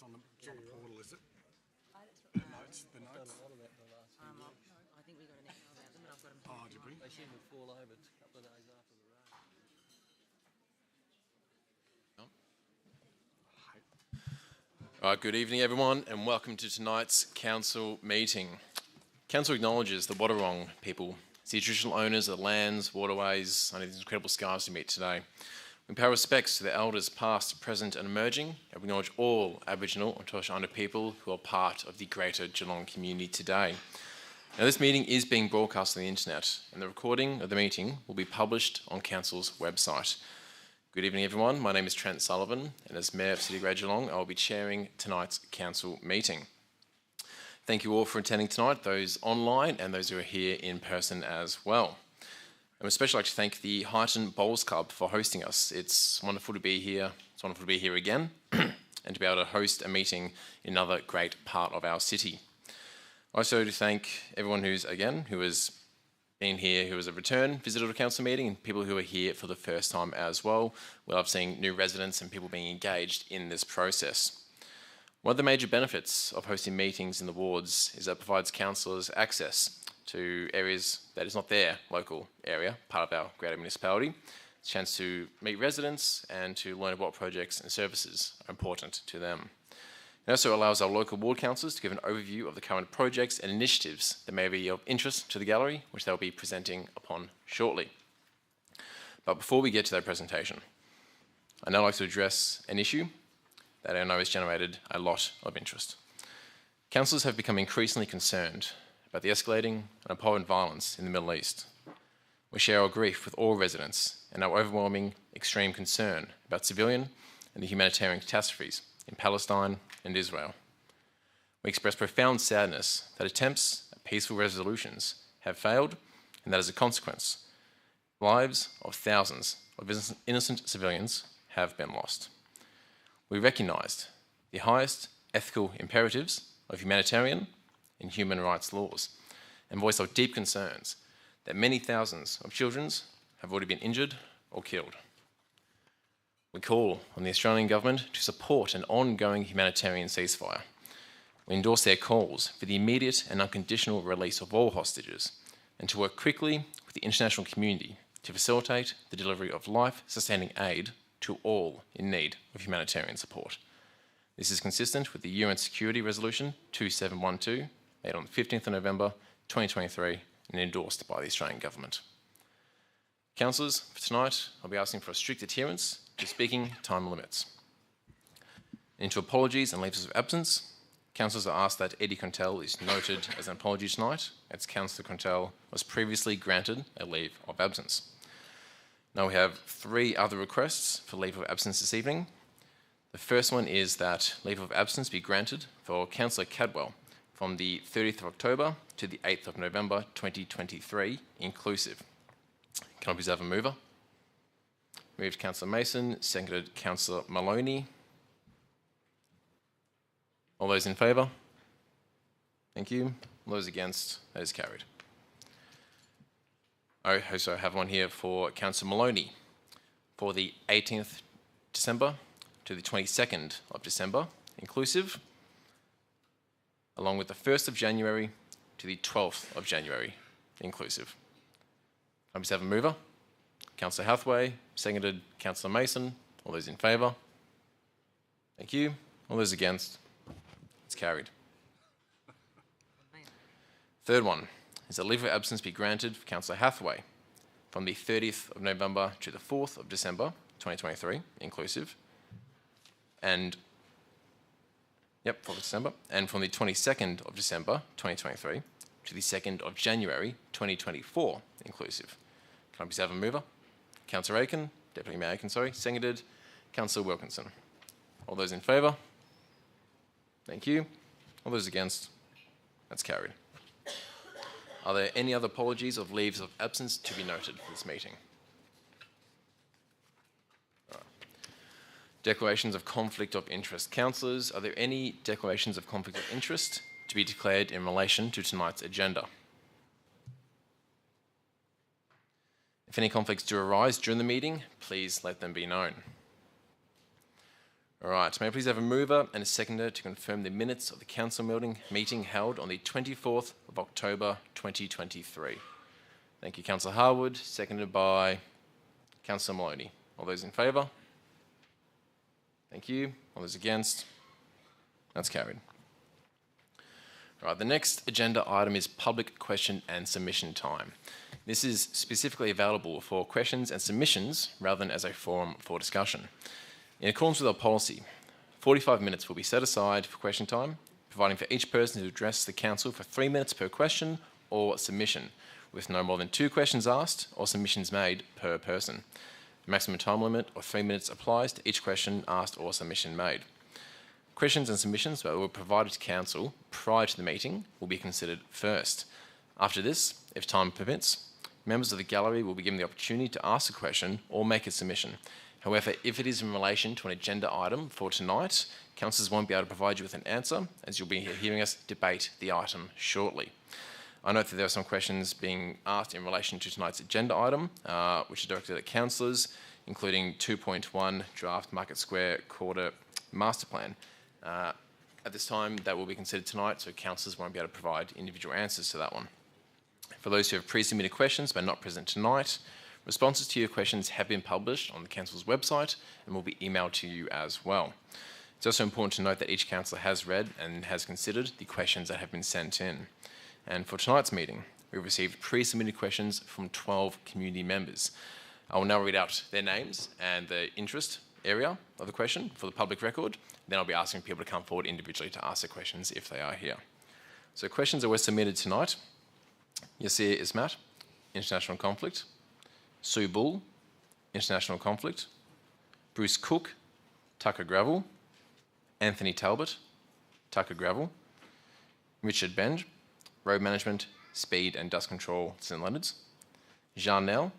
It's on the portal, is it? The notes. I think we got an email about them, and I've got them. Oh, did we? They seem to fall over a couple of days after the rain. All right, good evening, everyone, and welcome to tonight's council meeting. Council acknowledges the Wadawurrung people, as the traditional owners of the lands, waterways, and these incredible skies we meet today. We pay respects to the elders past, present and emerging, and we acknowledge all Aboriginal and Torres Strait Islander people who are part of the greater Geelong community today. Now, this meeting is being broadcast on the internet, and the recording of the meeting will be published on Council's website. Good evening, everyone. My name is Trent Sullivan, and as Mayor of City of Greater Geelong, I will be chairing tonight's council meeting. Thank you all for attending tonight, those online and those who are here in person as well. I would especially like to thank the Highton Bowls Club for hosting us. It's wonderful to be here. It's wonderful to be here again and to be able to host a meeting in another great part of our city. Also to thank everyone who has been here, who is a return visitor to a council meeting, and people who are here for the first time as well. We love seeing new residents and people being engaged in this process. One of the major benefits of hosting meetings in the wards is that it provides councillors access to areas that is not their local area, part of our greater municipality. It's a chance to meet residents and to learn what projects and services are important to them. It also allows our local ward councillors to give an overview of the current projects and initiatives that may be of interest to the gallery, which they'll be presenting upon shortly. But before we get to that presentation, I'd now like to address an issue that I know has generated a lot of interest. Councillors have become increasingly concerned about the escalating and abhorrent violence in the Middle East. We share our grief with all residents and our overwhelming extreme concern about civilian and the humanitarian catastrophes in Palestine and Israel. We express profound sadness that attempts at peaceful resolutions have failed, and that as a consequence, lives of thousands of innocent civilians have been lost. We recognise the highest ethical imperatives of humanitarian and human rights laws and voice our deep concerns that many thousands of children have already been injured or killed. We call on the Australian Government to support an ongoing humanitarian ceasefire. We endorse their calls for the immediate and unconditional release of all hostages and to work quickly with the international community to facilitate the delivery of life-sustaining aid to all in need of humanitarian support. This is consistent with the UN Security Resolution 2712, made on the 15th of November 2023 and endorsed by the Australian Government. Councillors, for tonight, I'll be asking for a strict adherence to speaking time limits. Into apologies and leaves of absence, councillors are asked that Eddie Contell is noted as an apology tonight, as Councillor Contell was previously granted a leave of absence. Now we have 3 other requests for leave of absence this evening. The first one is that leave of absence be granted for Councillor Cadwell from the 30th of October to the 8th of November 2023, inclusive. Can I please have a mover? Moved Councillor Mason, seconded Councillor Maloney. All those in favour? Thank you. All those against? That is carried. I also have one here for Councillor Maloney for the 18th December to the 22nd of December, inclusive, along with the 1st of January to the 12th of January, inclusive. I please have a mover? Councillor Hathaway, seconded Councillor Mason. All those in favour? Thank you. All those against? It's carried. Third one is that leave of absence be granted for Councillor Hathaway from the 30th of November to the 4th of December 2023, inclusive, and 4th of December, and from the 22nd of December 2023 to the 2nd of January 2024, inclusive. Can I please have a mover? Councillor Aiken, Deputy Mayor Aiken, seconded Councillor Wilkinson. All those in favour? Thank you. All those against? That's carried. Are there any other apologies of leaves of absence to be noted for this meeting? Declarations of conflict of interest. Councillors, are there any declarations of conflict of interest to be declared in relation to tonight's agenda? If any conflicts do arise during the meeting, please let them be known. All right, may I please have a mover and a seconder to confirm the minutes of the council meeting held on the 24th of October 2023. Thank you, Councillor Harwood, seconded by Councillor Maloney. All those in favour? Thank you. All those against? That's carried. Right, the next agenda item is public question and submission time. This is specifically available for questions and submissions rather than as a forum for discussion. In accordance with our policy, 45 minutes will be set aside for question time, providing for each person to address the council for 3 minutes per question or submission, with no more than 2 questions asked or submissions made per person. The maximum time limit of 3 minutes applies to each question asked or submission made. Questions and submissions that were provided to council prior to the meeting will be considered first. After this, if time permits, members of the gallery will be given the opportunity to ask a question or make a submission. However, if it is in relation to an agenda item for tonight, councillors won't be able to provide you with an answer, as you'll be hearing us debate the item shortly. I note that there are some questions being asked in relation to tonight's agenda item, which are directed at councillors, including 2.1 Draft Market Square Quarter Master Plan. At this time, that will be considered tonight, so councillors won't be able to provide individual answers to that one. For those who have pre-submitted questions but not present tonight, responses to your questions have been published on the council's website and will be emailed to you as well. It's also important to note that each councillor has read and has considered the questions that have been sent in. And for tonight's meeting, we've received pre-submitted questions from 12 community members. I will now read out their names and the interest area of the question for the public record. Then I'll be asking people to come forward individually to ask their questions if they are here. So questions that were submitted tonight: Yasir Ismat, international conflict; Sue Bull, international conflict; Bruce Cook, Tucker Gravel; Anthony Talbot, Tucker Gravel; Richard Benge, road management, speed and dust control, St Leonards; Jean Nell,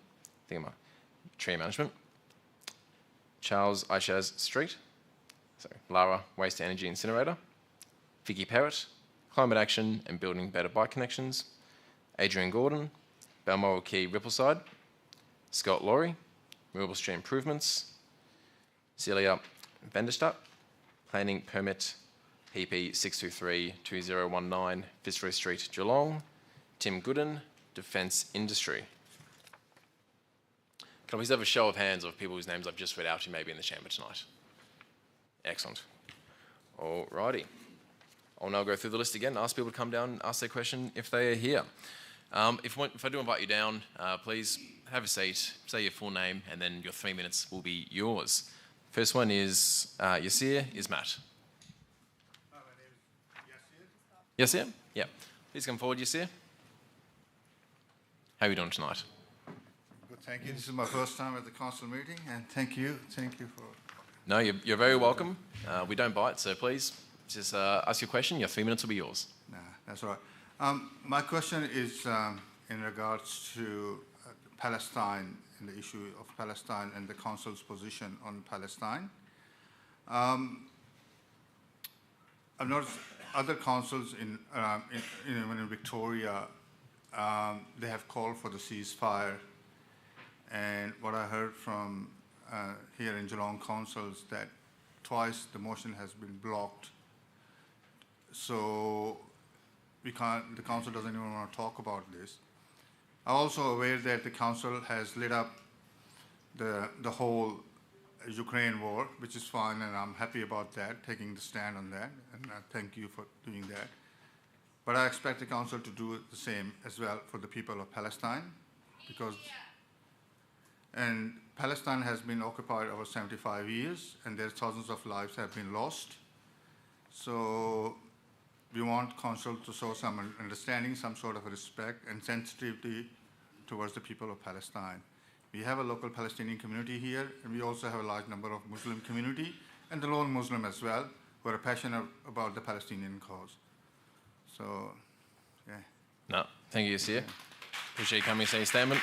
tree management; Charles Aishaz Street; Lara, waste to energy incinerator; Vicky Parrott, climate action and building better bike connections; Adrian Gordon, Balmoral Quay Rippleside; Scott Laurie, renewable street improvements; Celia Vanderstadt, planning permit PP 623-2019 Fitzroy Street, Geelong; Tim Gooden, defence industry. Can I please have a show of hands of people whose names I've just read out who may be in the chamber tonight? Excellent. Alrighty. I'll now go through the list again, ask people to come down and ask their question if they are here. If I do invite you down, please have a seat, say your full name, and then your 3 minutes will be yours. First one is Yasir Ismat. My name is Yasir. Yasir? Yeah. Please come forward, Yasir. How are you doing tonight? Good, thank you. This is my first time at the council meeting, and thank you for... No, you're very welcome. We don't bite, so please just ask your question. Your 3 minutes will be yours. Nah, that's all right. My question is in regards to Palestine and the issue of Palestine and the council's position on Palestine. I've noticed other councils in Victoria, they have called for the ceasefire, and what I heard from here in Geelong councils that twice the motion has been blocked, so the council doesn't even want to talk about this. I'm also aware that the council has lit up the whole Ukraine war, which is fine, and I'm happy about that, taking the stand on that, and I thank you for doing that. But I expect the council to do the same as well for the people of Palestine, because Palestine has been occupied over 75 years, and there's thousands of lives have been lost. So we want council to show some understanding, some sort of respect and sensitivity towards the people of Palestine. We have a local Palestinian community here, and we also have a large number of Muslim community, and the lone Muslim as well, who are passionate about the Palestinian cause. So, yeah. No, thank you, Yasir. Appreciate you coming and saying your statement.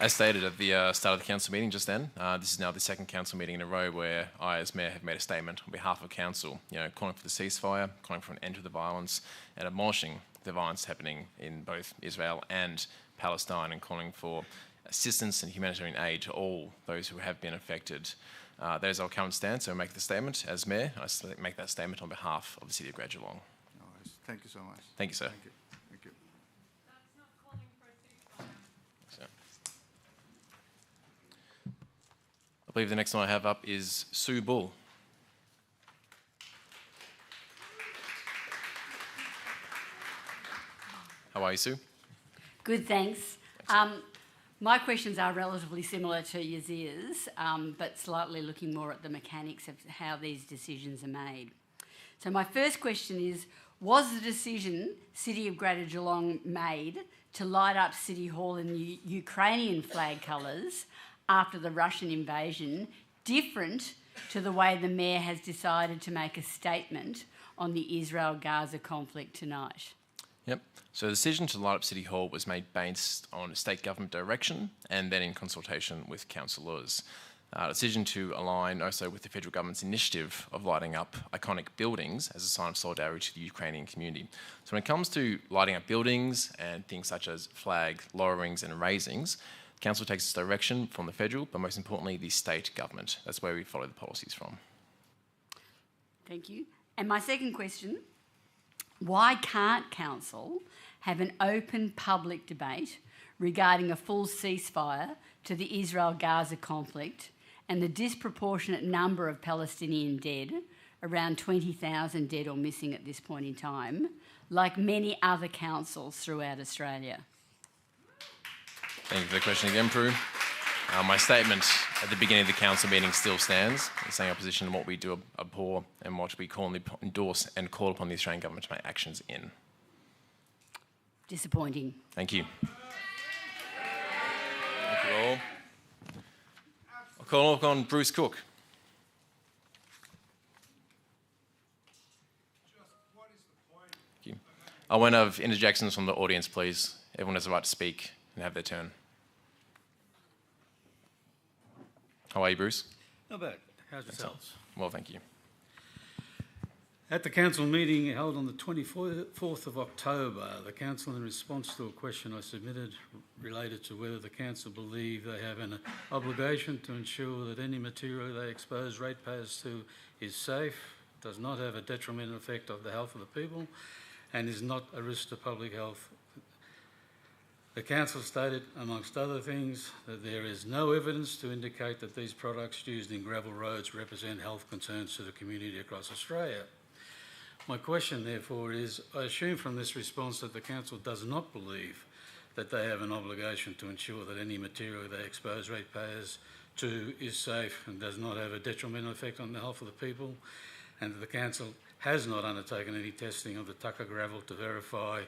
As stated at the start of the council meeting just then, this is now the second council meeting in a row where I, as mayor, have made a statement on behalf of council, calling for the ceasefire, calling for an end to the violence, and admonishing the violence happening in both Israel and Palestine, and calling for assistance and humanitarian aid to all those who have been affected. That is our current stance. So I make the statement as Mayor. I make that statement on behalf of the City of Great Geelong. No worries. Thank you so much. Thank you, sir. Thank you. Thank you. That's not calling for a ceasefire. So, I believe the next one I have up is Sue Bull. How are you, Sue? Good, thanks. My questions are relatively similar to Yazir's, but slightly looking more at the mechanics of how these decisions are made. So my first question is, was the decision City of Greater Geelong made to light up City Hall in Ukrainian flag colours after the Russian invasion different to the way the Mayor has decided to make a statement on the Israel-Gaza conflict tonight? Yep. So the decision to light up City Hall was made based on state government direction and then in consultation with councillors. The decision to align also with the federal government's initiative of lighting up iconic buildings as a sign of solidarity to the Ukrainian community. So when it comes to lighting up buildings and things such as flag lowerings and raisings, Council takes its direction from the federal, but most importantly, the state government. That's where we follow the policies from. Thank you. And my second question, why can't Council have an open public debate regarding a full ceasefire to the Israel-Gaza conflict and the disproportionate number of Palestinian dead, around 20,000 dead or missing at this point in time, like many other councils throughout Australia? Thank you for the question again, Prue. My statement at the beginning of the council meeting still stands, saying our position on what we do abhor and what we endorse and call upon the Australian government to make actions in. Disappointing. Thank you. Thank you all. I'll call on Bruce Cook. Thank you. I won't have interjections from the audience, please. Everyone has the right to speak and have their turn. How are you, Bruce? Not bad. How's yourselves? Well, thank you. At the council meeting held on the 24th of October, the council, in response to a question I submitted related to whether the council believe they have an obligation to ensure that any material they expose ratepayers to is safe, does not have a detrimental effect on the health of the people, and is not a risk to public health. The council stated, amongst other things, that there is no evidence to indicate that these products used in gravel roads represent health concerns to the community across Australia. My question, therefore, is, I assume from this response that the council does not believe that they have an obligation to ensure that any material they expose ratepayers to is safe and does not have a detrimental effect on the health of the people, and that the council has not undertaken any testing of the Tucker gravel to verify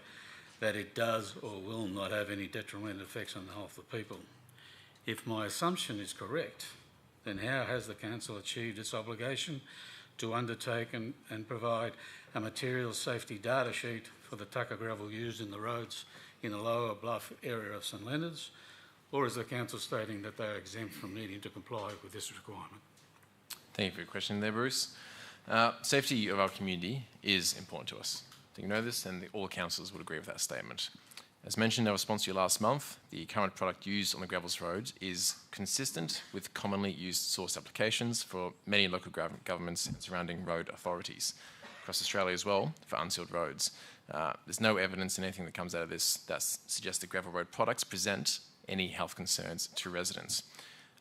that it does or will not have any detrimental effects on the health of the people. If my assumption is correct, then how has the council achieved its obligation to undertake and provide a material safety data sheet for the Tucker gravel used in the roads in the lower Bluff area of St Leonards, or is the council stating that they are exempt from needing to comply with this requirement? Thank you for your question there, Bruce. Safety of our community is important to us. I think you know this, and all councillors would agree with that statement. As mentioned in our response to you last month, the current product used on the Gravels Road is consistent with commonly used source applications for many local governments and surrounding road authorities across Australia as well for unsealed roads. There's no evidence in anything that comes out of this that suggests that gravel road products present any health concerns to residents.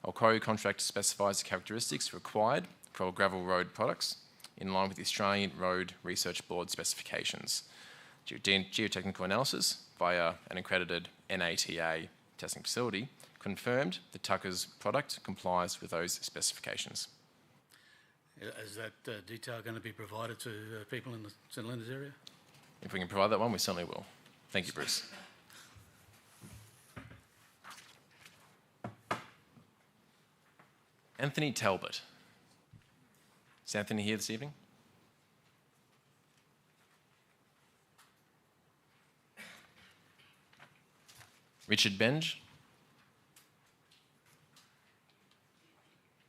Our quarry contract specifies the characteristics required for our gravel road products in line with the Australian Road Research Board specifications. Geotechnical analysis via an accredited NATA testing facility confirmed that Tucker's product complies with those specifications. Is that detail going to be provided to people in the St Leonards area? If we can provide that one, we certainly will. Thank you, Bruce. Anthony Talbot. Is Anthony here this evening? Richard Benge?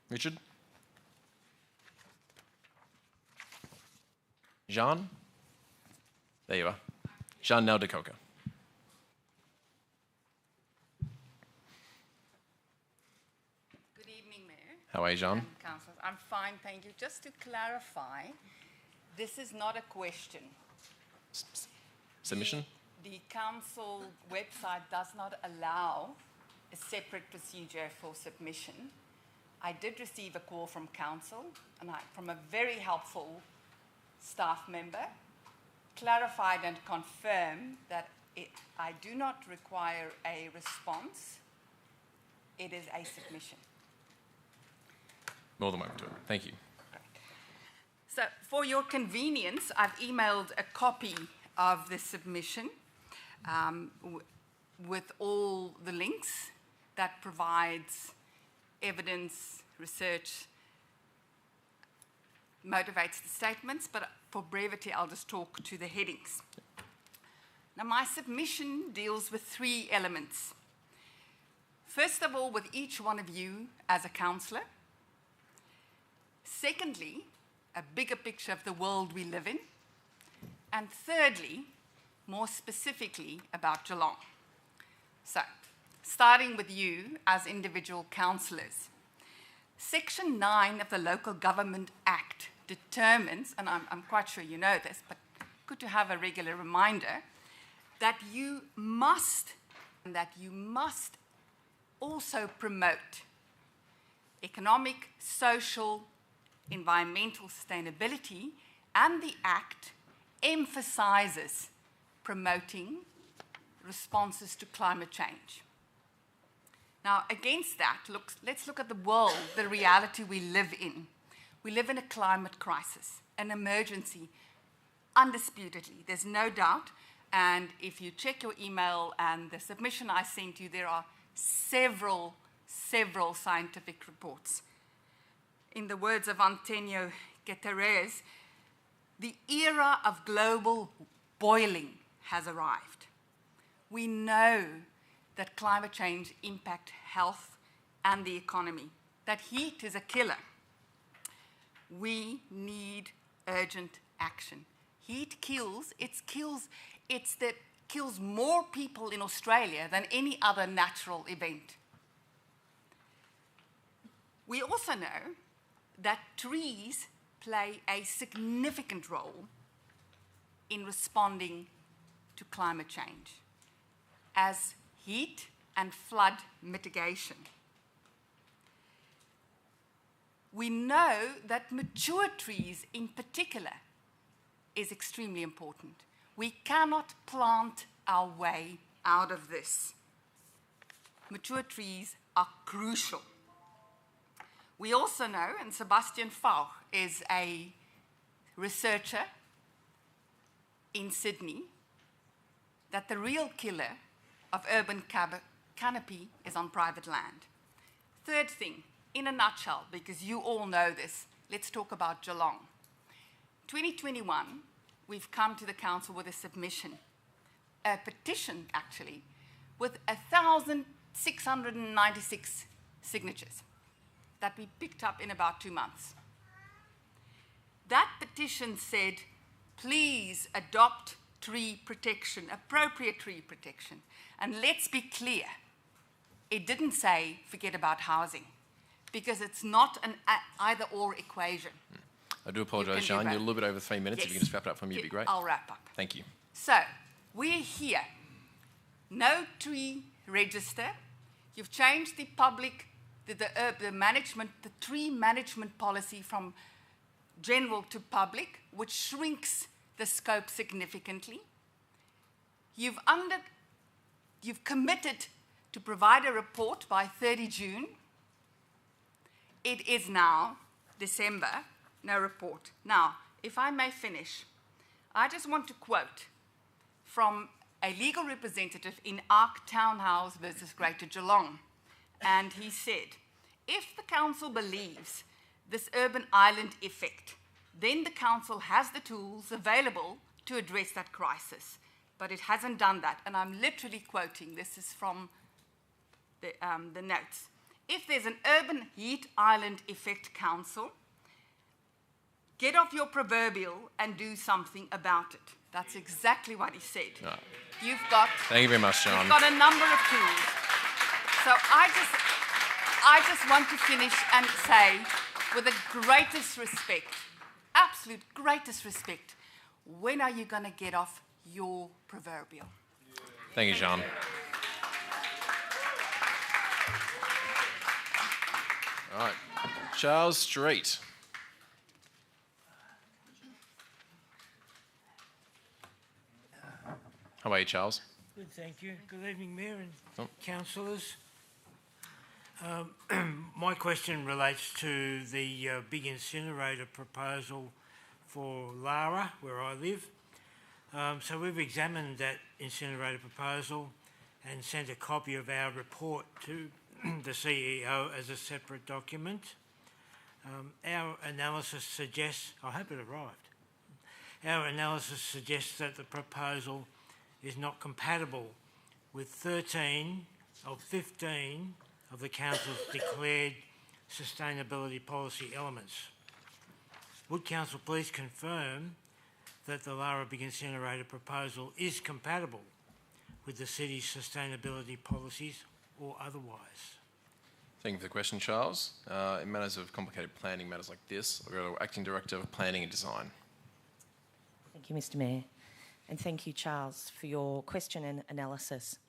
Richard? Jean? There you are. Jean Nel de Coca. Good evening, Mayor. How are you, Jean? And councillors. I'm fine, thank you. Just to clarify, this is not a question. Submission? The council website does not allow a separate procedure for submission. I did receive a call from council and from a very helpful staff member, clarified and confirmed that I do not require a response. It is a submission. More than welcome to it. Thank you. So for your convenience, I've emailed a copy of the submission with all the links that provides evidence, research, motivates the statements, but for brevity, I'll just talk to the headings. Now, my submission deals with 3 elements. First of all, with each one of you as a councillor. Secondly, a bigger picture of the world we live in. And thirdly, more specifically about Geelong. So, starting with you as individual councillors. Section 9 of the Local Government Act determines, and I'm quite sure you know this, but good to have a regular reminder, that you must also promote economic, social, environmental sustainability, and the Act emphasises promoting responses to climate change. Now, against that, let's look at the world, the reality we live in. We live in a climate crisis, an emergency, undisputedly. There's no doubt. And if you check your email and the submission I sent you, there are several scientific reports. In the words of Antonio Guterres, the era of global boiling has arrived. We know that climate change impacts health and the economy, that heat is a killer. We need urgent action. Heat kills more people in Australia than any other natural event. We also know that trees play a significant role in responding to climate change as heat and flood mitigation. We know that mature trees in particular is extremely important. We cannot plant our way out of this. Mature trees are crucial. We also know, and Sebastian Fauch is a researcher in Sydney, that the real killer of urban canopy is on private land. Third thing, in a nutshell, because you all know this, let's talk about Geelong. 2021, we've come to the council with a submission, a petition actually, with 1,696 signatures that we picked up in about 2 months. That petition said, please adopt tree protection, appropriate tree protection. And let's be clear, it didn't say forget about housing, because it's not an either-or equation. I do apologise, Jean. You're a little bit over 3 minutes. Yes. If you can just wrap it up for me, it'd be great. I'll wrap up. Thank you. So, we're here. No tree register. You've changed the public, the management, the tree management policy from general to public, which shrinks the scope significantly. You've committed to provide a report by 30 June. It is now December, no report. Now, if I may finish, I just want to quote from a legal representative in Arc Townhouse versus Greater Geelong. And he said, if the council believes this urban island effect, then the council has the tools available to address that crisis. But it hasn't done that. And I'm literally quoting, this is from the notes. If there's an urban heat island effect council, get off your proverbial and do something about it. That's exactly what he said. No. You've got Thank you very much, John. You've got a number of tools. So I just want to finish and say, with the greatest respect, absolute greatest respect, when are you going to get off your proverbial? Thank you, John. All right. Charles Street. How about you, Charles? Good, thank you. Good evening, Mayor and Oh. councillors. My question relates to the big incinerator proposal for Lara, where I live. So we've examined that incinerator proposal and sent a copy of our report to the CEO as a separate document. Our analysis suggests, I hope it arrived, our analysis suggests that the proposal is not compatible with 13 of 15 of the Council's declared sustainability policy elements. Would Council please confirm that the Lara Big Incinerator proposal is compatible with the City's sustainability policies or otherwise? Thank you for the question, Charles. In matters of complicated planning matters like this, I'll go to Acting Director of Planning and Design. Thank you, Mr. Mayor. And thank you, Charles, for your question and analysis.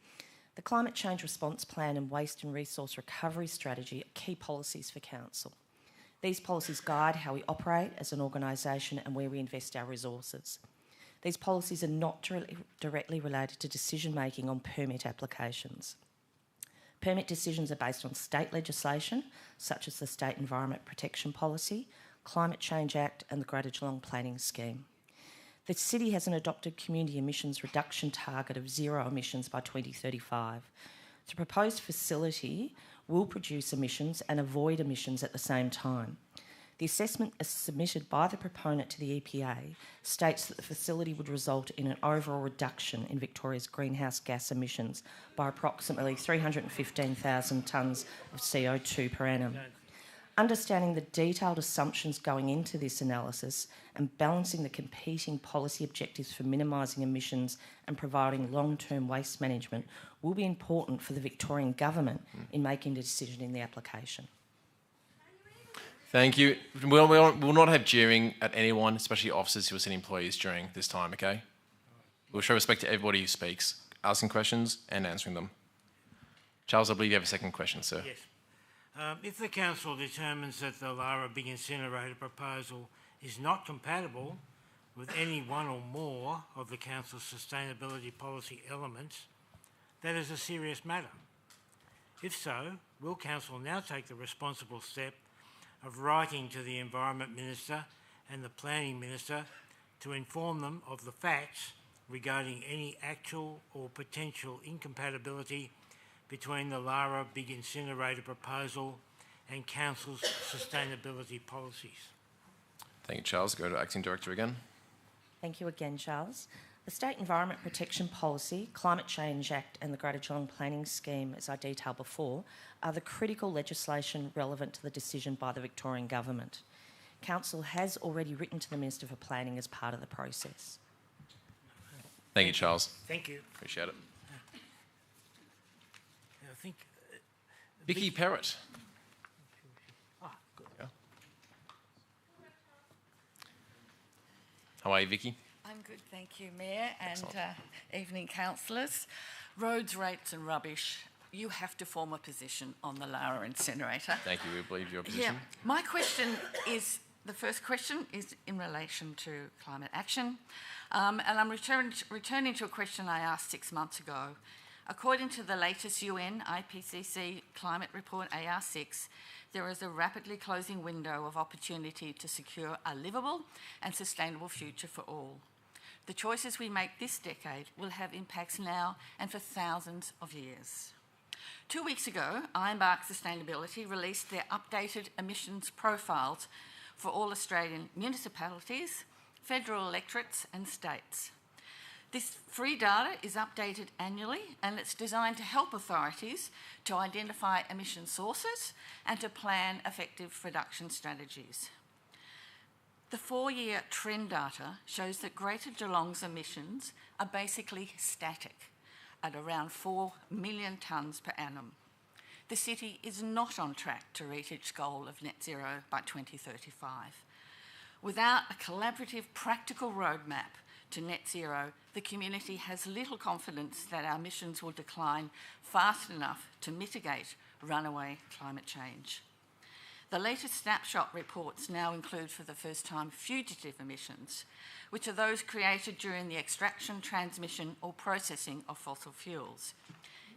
The Climate Change Response Plan and Waste and Resource Recovery Strategy are key policies for Council. These policies guide how we operate as an organisation and where we invest our resources. These policies are not directly related to decision-making on permit applications. Permit decisions are based on state legislation, such as the State Environment Protection Policy, Climate Change Act and the Greater Geelong Planning Scheme. The City has an adopted community emissions reduction target of zero emissions by 2035. The proposed facility will produce emissions and avoid emissions at the same time. The assessment as submitted by the proponent to the EPA states that the facility would result in an overall reduction in Victoria's greenhouse gas emissions by approximately 315,000 tonnes of CO2 per annum. Understanding the detailed assumptions going into this analysis and balancing the competing policy objectives for minimising emissions and providing long-term waste management will be important for the Victorian Government in making the decision in the application. Thank you. We'll not have jeering at anyone, especially officers who are city employees during this time, okay? We'll show respect to everybody who speaks, asking questions and answering them. Charles, I believe you have a second question, sir. Yes. If the Council determines that the Lara Big Incinerator proposal is not compatible with any one or more of the Council's sustainability policy elements, that is a serious matter. If so, will Council now take the responsible step of writing to the Environment Minister and the Planning Minister to inform them of the facts regarding any actual or potential incompatibility between the Lara Big Incinerator proposal and Council's sustainability policies? Thank you, Charles. Go to Acting Director again. Thank you again, Charles. The State Environment Protection Policy, Climate Change Act and the Greater Geelong Planning Scheme, as I detailed before, are the critical legislation relevant to the decision by the Victorian Government. Council has already written to the Minister for Planning as part of the process. Thank you, Charles. Thank you. Appreciate it. I think Vicky Perrott. good. Yeah. How are you, Vicky? I'm good, thank you, Mayor, and evening councillors. Roads, rates and rubbish. You have to form a position on the Lara incinerator. Thank you. We believe your position. Yeah. My question is, the first question is in relation to climate action. And I'm returning to a question I asked 6 months ago. According to the latest UN IPCC climate report AR6, there is a rapidly closing window of opportunity to secure a livable and sustainable future for all. The choices we make this decade will have impacts now and for thousands of years. 2 weeks ago, Ironbark Sustainability released their updated emissions profiles for all Australian municipalities, federal electorates and states. This free data is updated annually and it's designed to help authorities to identify emission sources and to plan effective reduction strategies. The 4-year trend data shows that Greater Geelong's emissions are basically static at around 4 million tonnes per annum. The city is not on track to reach its goal of net zero by 2035. Without a collaborative, practical roadmap to net zero, the community has little confidence that our emissions will decline fast enough to mitigate runaway climate change. The latest snapshot reports now include for the first time fugitive emissions, which are those created during the extraction, transmission or processing of fossil fuels.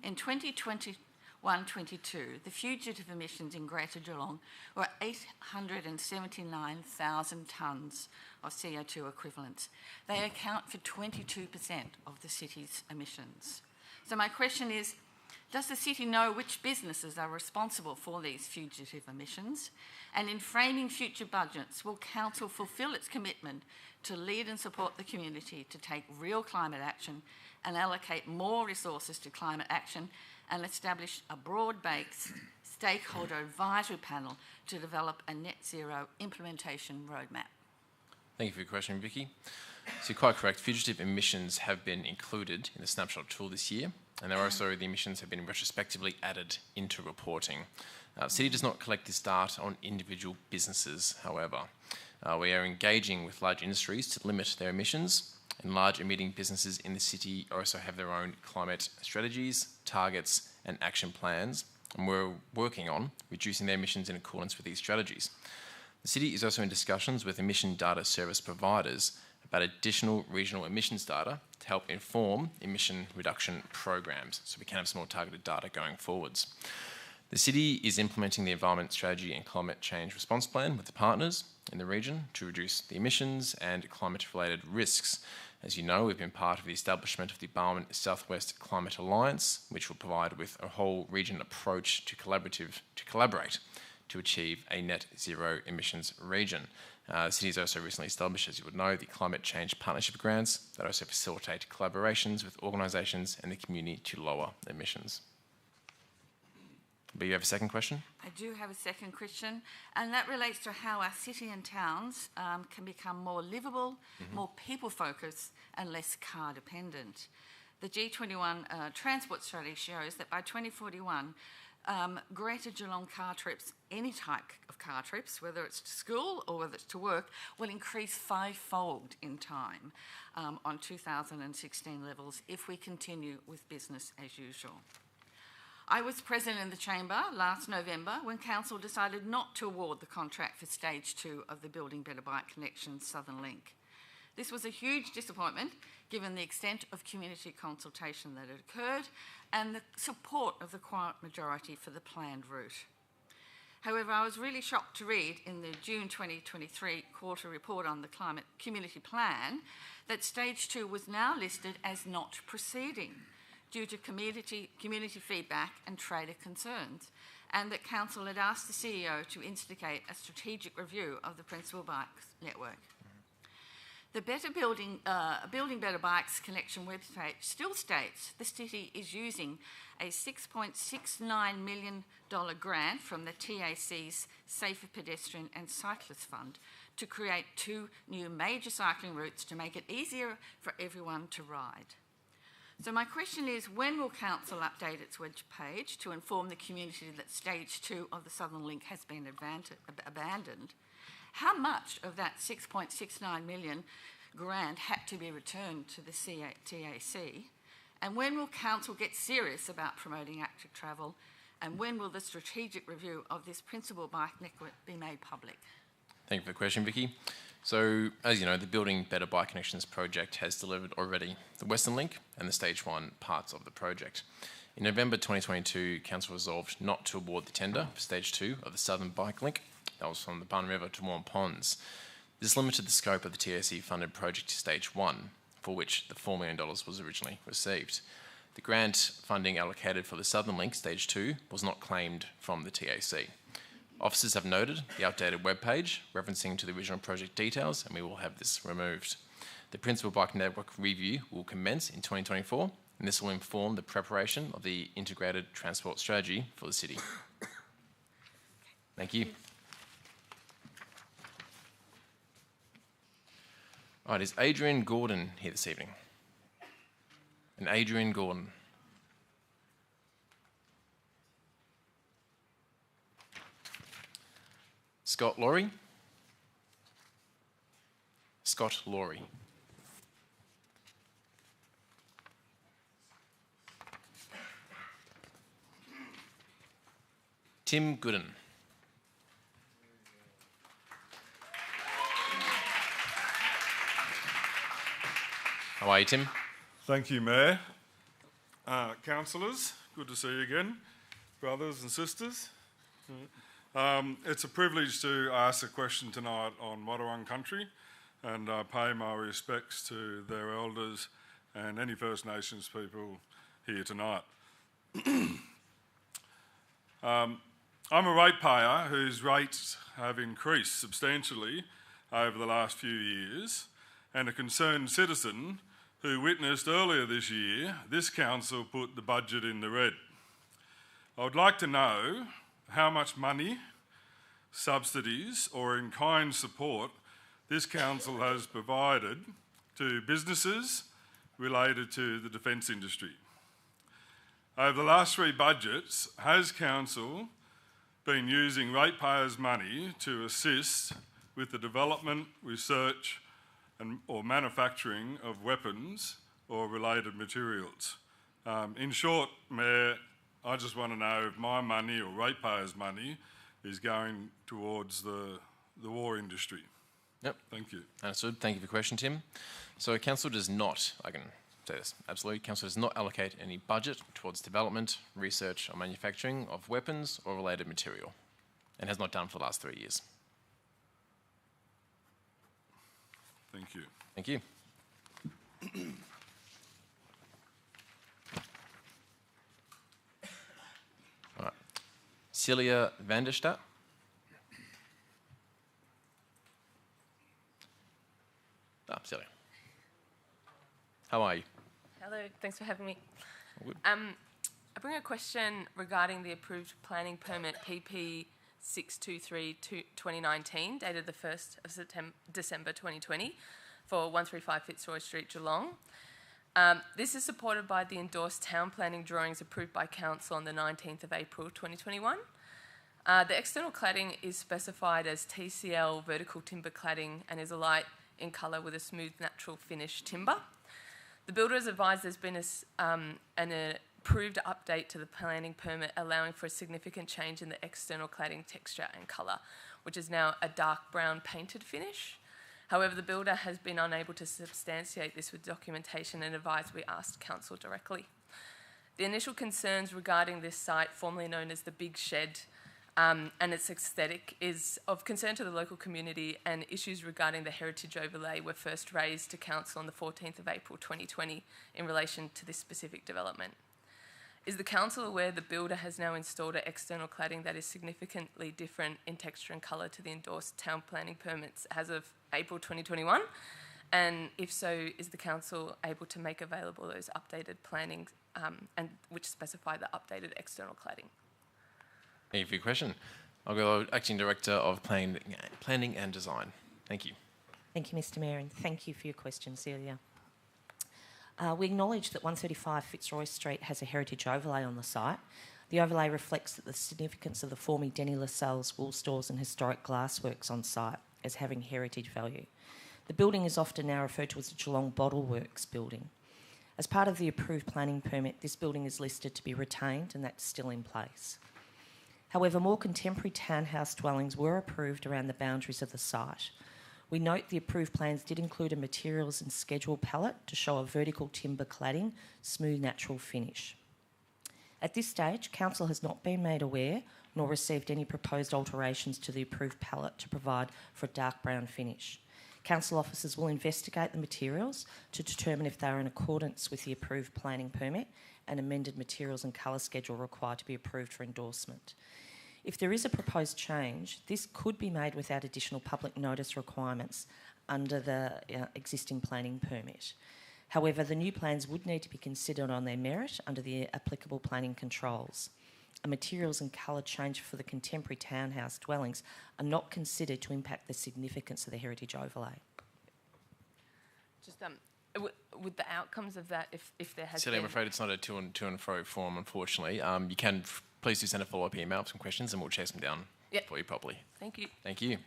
In 2021-22, the fugitive emissions in Greater Geelong were 879,000 tonnes of CO2 equivalents. They account for 22% of the city's emissions. So my question is, does the city know which businesses are responsible for these fugitive emissions? And in framing future budgets, will council fulfil its commitment to lead and support the community to take real climate action and allocate more resources to climate action and establish a broad-based stakeholder advisory panel to develop a net zero implementation roadmap? Thank you for your question, Vicky. So you're quite correct, fugitive emissions have been included in the snapshot tool this year, and the emissions have been retrospectively added into reporting. The city does not collect this data on individual businesses, however. We are engaging with large industries to limit their emissions, and large emitting businesses in the city also have their own climate strategies, targets and action plans, and we're working on reducing their emissions in accordance with these strategies. The city is also in discussions with emission data service providers about additional regional emissions data to help inform emission reduction programs, so we can have some more targeted data going forwards. The city is implementing the Environment Strategy and Climate Change Response Plan with the partners in the region to reduce the emissions and climate-related risks. As you know, we've been part of the establishment of the Barwon Southwest Climate Alliance, which will provide with a whole region approach to collaborate to achieve a net zero emissions region. The city has also recently established, as you would know, the Climate Change Partnership Grants that also facilitate collaborations with organisations and the community to lower emissions. But you have a second question? I do have a second question, and that relates to how our city and towns can become more livable, more people-focused and less car-dependent. The G21 transport strategy shows that by 2041, Greater Geelong car trips, any type of car trips, whether it's to school or whether it's to work, will increase 5-fold in time on 2016 levels if we continue with business as usual. I was present in the chamber last November when council decided not to award the contract for stage 2 of the Building Better Bike Connection Southern Link. This was a huge disappointment given the extent of community consultation that had occurred and the support of the quiet majority for the planned route. However, I was really shocked to read in the June 2023 quarter report on the Climate Community Plan that stage 2 was now listed as not proceeding due to community feedback and trader concerns, and that council had asked the CEO to instigate a strategic review of the principal bikes network. The Building Better Bikes Connection website still states the city is using a $6.69 million grant from the TAC's Safer Pedestrian and Cyclist Fund to create 2 new major cycling routes to make it easier for everyone to ride. So my question is, when will council update its web page to inform the community that stage 2 of the Southern Link has been abandoned? How much of that $6.69 million grant had to be returned to the TAC? And when will council get serious about promoting active travel? And when will the strategic review of this principal bike network be made public? Thank you for the question, Vicky. So, as you know, the Building Better Bike Connections project has delivered already the Western Link and the Stage 1 parts of the project. In November 2022, Council resolved not to award the tender for Stage 2 of the Southern Bike Link. That was from the Bun River to Warren Ponds. This limited the scope of the TAC-funded project to Stage 1, for which the $4 million was originally received. The grant funding allocated for the Southern Link Stage 2 was not claimed from the TAC. Officers have noted the updated webpage referencing to the original project details, and we will have this removed. The Principal Bike Network review will commence in 2024, and this will inform the preparation of the integrated transport strategy for the city. Thank you. Right, is Adrian Gordon here this evening? And Adrian Gordon. Scott Laurie? Scott Laurie. Tim Gooden. How are you, Tim? Thank you, Mayor. Councillors, good to see you again. Brothers and sisters. It's a privilege to ask a question tonight on Wadawurrung country, and I pay my respects to their elders and any First Nations people here tonight. I'm a ratepayer whose rates have increased substantially over the last few years, and a concerned citizen who witnessed earlier this year this council put the budget in the red. I would like to know how much money, subsidies or in-kind support this council has provided to businesses related to the defence industry. Over the last 3 budgets, has council been using ratepayers' money to assist with the development, research or manufacturing of weapons or related materials? In short, Mayor, I just want to know if my money or ratepayers' money is going towards the war industry. Yep. Thank you. Understood. Thank you for your question, Tim. So Council does not, I can say this, absolutely, Council does not allocate any budget towards development, research or manufacturing of weapons or related material, and has not done for the last 3 years. Thank you. Thank you. All right. Celia Vanderstadt. Celia. How are you? Hello, thanks for having me. All good. I bring a question regarding the approved planning permit PP 623/2019, dated the 1st of December 2020, for 135 Fitzroy Street, Geelong. This is supported by the endorsed town planning drawings approved by Council on the 19th of April 2021. The external cladding is specified as TCL vertical timber cladding and is a light in colour with a smooth natural finish timber. The builder has advised there's been an approved update to the planning permit allowing for a significant change in the external cladding texture and colour, which is now a dark brown painted finish. However, the builder has been unable to substantiate this with documentation and advised we asked Council directly. The initial concerns regarding this site, formerly known as the Big Shed, and its aesthetic is of concern to the local community, and issues regarding the heritage overlay were first raised to Council on the 14th of April 2020 in relation to this specific development. Is the Council aware the builder has now installed an external cladding that is significantly different in texture and colour to the endorsed town planning permits as of April 2021? And if so, is the Council able to make available those updated plannings and which specify the updated external cladding? Thank you for your question. I'll go Acting Director of Planning and Design. Thank you. Thank you, Mr Mayor, and thank you for your question, Celia. We acknowledge that 135 Fitzroy Street has a heritage overlay on the site. The overlay reflects that the significance of the former Denny Lascelles wool stores and historic glassworks on site as having heritage value. The building is often now referred to as the Geelong Bottle Works building. As part of the approved planning permit, this building is listed to be retained, and that's still in place. However, more contemporary townhouse dwellings were approved around the boundaries of the site. We note the approved plans did include a materials and schedule palette to show a vertical timber cladding, smooth natural finish. At this stage, Council has not been made aware nor received any proposed alterations to the approved palette to provide for a dark brown finish. Council officers will investigate the materials to determine if they are in accordance with the approved planning permit and amended materials and colour schedule required to be approved for endorsement. If there is a proposed change, this could be made without additional public notice requirements under the existing planning permit. However, the new plans would need to be considered on their merit under the applicable planning controls. A materials and colour change for the contemporary townhouse dwellings are not considered to impact the significance of the heritage overlay. Just with the outcomes of that, if there has Silly, been... I'm afraid it's not a to and fro form, unfortunately. You can please do send a follow-up email with some questions and we'll chase them down for you properly. Thank you. Thank you.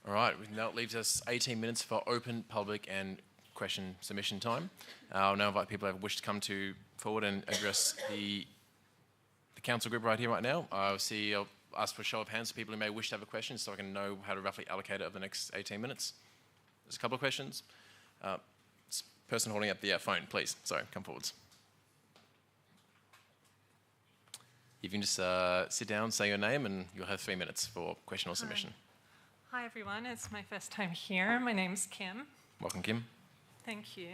All right, now it leaves us 18 minutes for open, public and question submission time. I'll now invite people who wish to come forward and address the council group right here, right now. I'll ask for a show of hands for people who may wish to have a question so I can know how to roughly allocate it over the next 18 minutes. There's a couple of questions. Person holding up the phone, please. Sorry, come forwards. You can just sit down, say your name, and you'll have 3 minutes for question or submission. Hi everyone, it's my first time here. My name's Kim. Welcome, Kim. Thank you.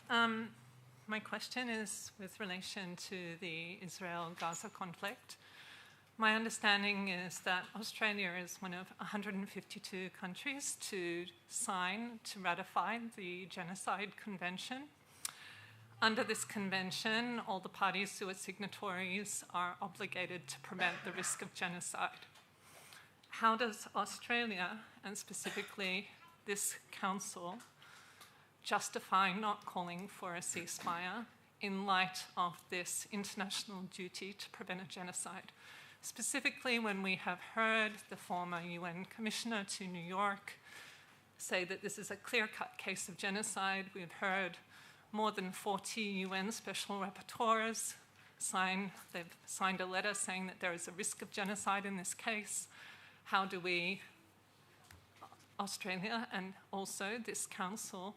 My question is with relation to the Israel-Gaza conflict. My understanding is that Australia is one of 152 countries to ratify the Genocide Convention. Under this convention, all the parties who are signatories are obligated to prevent the risk of genocide. How does Australia, and specifically this council, justify not calling for a ceasefire in light of this international duty to prevent a genocide? Specifically when we have heard the former UN Commissioner to New York say that this is a clear-cut case of genocide. We've heard more than 40 UN special rapporteurs they've signed a letter saying that there is a risk of genocide in this case. How do we, Australia and also this council,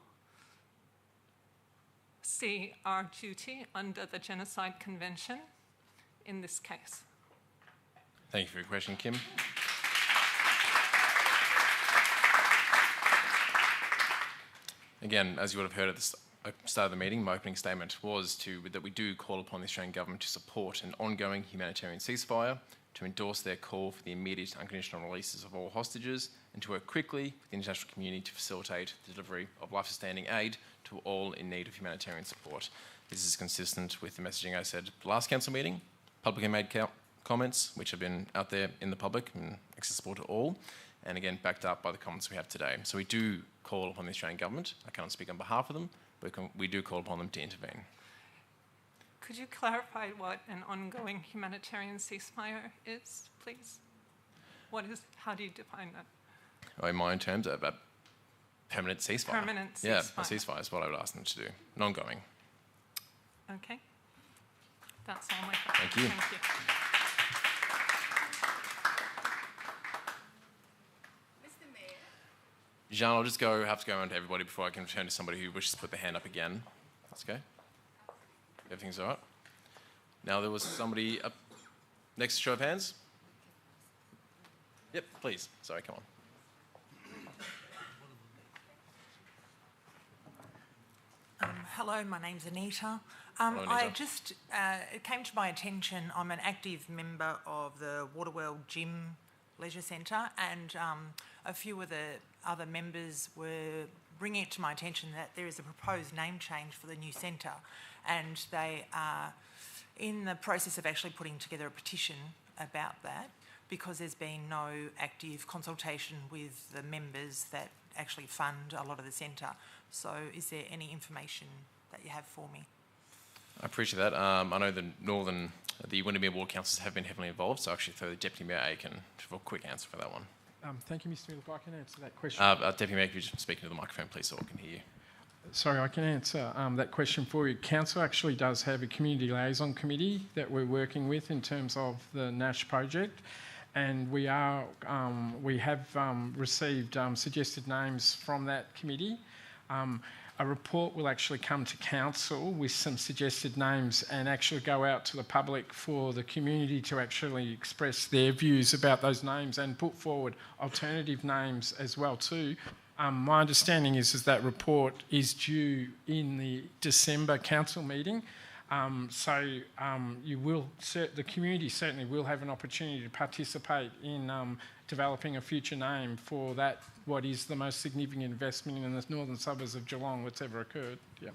see our duty under the Genocide Convention in this case? Thank you for your question, Kim. Again, as you would have heard at the start of the meeting, my opening statement was that we do call upon the Australian government to support an ongoing humanitarian ceasefire, to endorse their call for the immediate unconditional releases of all hostages, and to work quickly with the international community to facilitate the delivery of life-sustaining aid to all in need of humanitarian support. This is consistent with the messaging I said at the last council meeting, publicly made comments which have been out there in the public and accessible to all, and again backed up by the comments we have today. So we do call upon the Australian government. I can't speak on behalf of them, but we do call upon them to intervene. Could you clarify what an ongoing humanitarian ceasefire is, please? How do you define that? In my own terms, a permanent ceasefire. Permanent ceasefire. Yeah, a ceasefire is what I would ask them to do, and ongoing. Okay. That's all my questions. Thank you. Thank you. Mr. Mayor. Jean, I'll just have to go around to everybody before I can return to somebody who wishes to put their hand up again. That's okay. Everything's all right. Now there was somebody up next. Show of hands. Yep, please. Sorry, come on. Hello, my name's Anita. Hello, Anita. It came to my attention, I'm an active member of the Waterworld Gym Leisure Centre, and a few of the other members were bringing it to my attention that there is a proposed name change for the new centre, and they are in the process of actually putting together a petition about that, because there's been no active consultation with the members that actually fund a lot of the centre. So is there any information that you have for me? I appreciate that. I know the Windermere Ward Councils have been heavily involved, so actually throw the Deputy Mayor Aiken for a quick answer for that one. Thank you, Mr. Mayor. If I can answer that question. Deputy Mayor, could you just speak into the microphone, please, so we can hear you. Sorry, I can answer that question for you. Council actually does have a community liaison committee that we're working with in terms of the Nash project, and we have received suggested names from that committee. A report will actually come to council with some suggested names and actually go out to the public for the community to actually express their views about those names and put forward alternative names as well too. My understanding is that report is due in the December council meeting. The community certainly will have an opportunity to participate in developing a future name for that, what is the most significant investment in the northern suburbs of Geelong that's ever occurred. Yeah.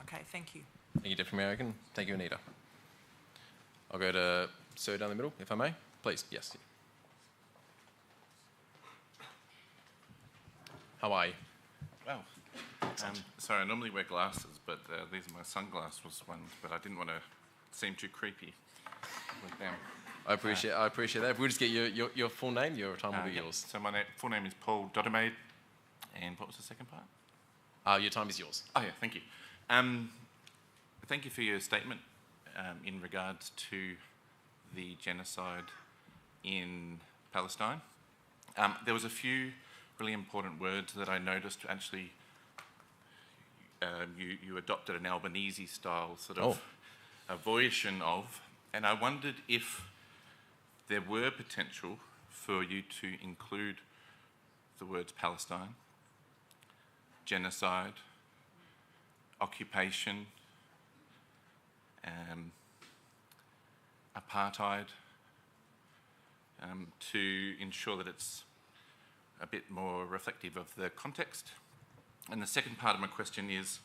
Okay, thank you. Thank you, Deputy Mayor Aiken. Thank you, Anita. I'll go to Sir down the middle, if I may. Please, yes. How are you? Well, sorry, I normally wear glasses, but these are my sunglasses ones, but I didn't want to seem too creepy with them. I appreciate that. If we'll just get your full name, your time will be yours. So my full name is Paul Dodemaide, and what was the second part? Your time is yours. Oh yeah, thank you. Thank you for your statement in regards to the genocide in Palestine. There was a few really important words that I noticed. Actually, you adopted an Albanese style sort of a version of, and I wondered if there were potential for you to include the words Palestine, genocide, occupation, apartheid, to ensure that it's a bit more reflective of the context. And the second part of my question is,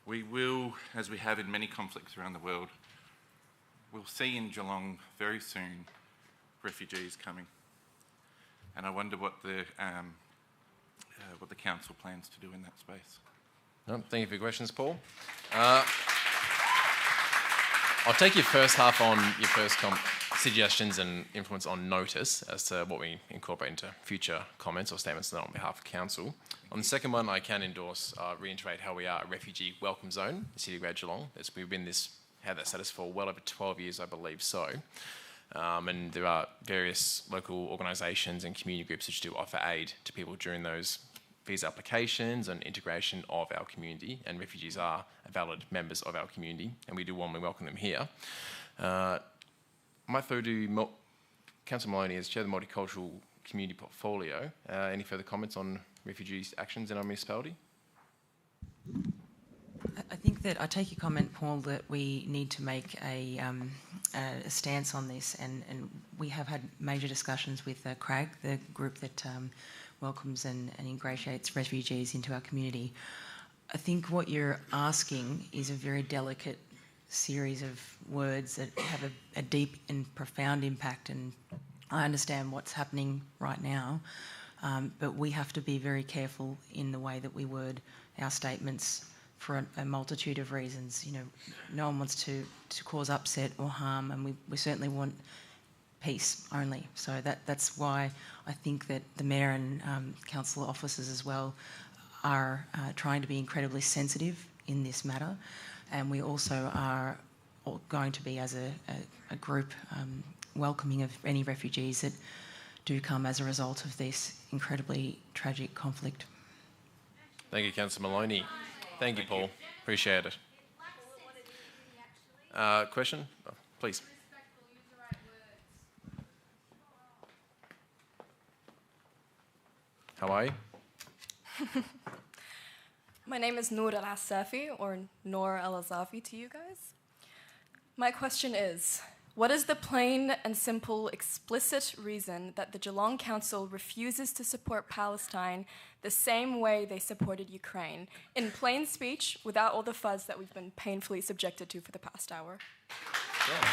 we will, as we have in many conflicts around the world, we'll see in Geelong very soon refugees coming. And I wonder what the council plans to do in that space. Thank you for your questions, Paul. I'll take your first half on your first suggestions and influence on notice as to what we incorporate into future comments or statements on behalf of council. On the second one, I can reiterate how we are a refugee welcome zone in the City of Greater Geelong. We've had that status for well over 12 years, I believe so. And there are various local organisations and community groups which do offer aid to people during those visa applications and integration of our community, and refugees are valid members of our community, and we do warmly welcome them here. I might throw to Councillor Maloney as Chair of the Multicultural Community Portfolio. Any further comments on refugees' actions in our municipality? I think that I take your comment, Paul, that we need to make a stance on this, and we have had major discussions with CRAG, the group that welcomes and ingratiates refugees into our community. I think what you're asking is a very delicate series of words that have a deep and profound impact, and I understand what's happening right now, but we have to be very careful in the way that we word our statements for a multitude of reasons. You know, no one wants to cause upset or harm, and we certainly want peace only. So that's why I think that the Mayor and council officers as well are trying to be incredibly sensitive in this matter, and we also are going to be, as a group, welcoming of any refugees that do come as a result of this incredibly tragic conflict. Thank you, Councillor Maloney. Thank you, Paul. Appreciate it. Question? Oh, please. How are you? My name is Noor Al Asafi, or Noor Al Azafi to you guys. My question is, what is the plain and simple explicit reason that the Geelong Council refuses to support Palestine the same way they supported Ukraine, in plain speech, without all the fuzz that we've been painfully subjected to for the past hour? Yeah.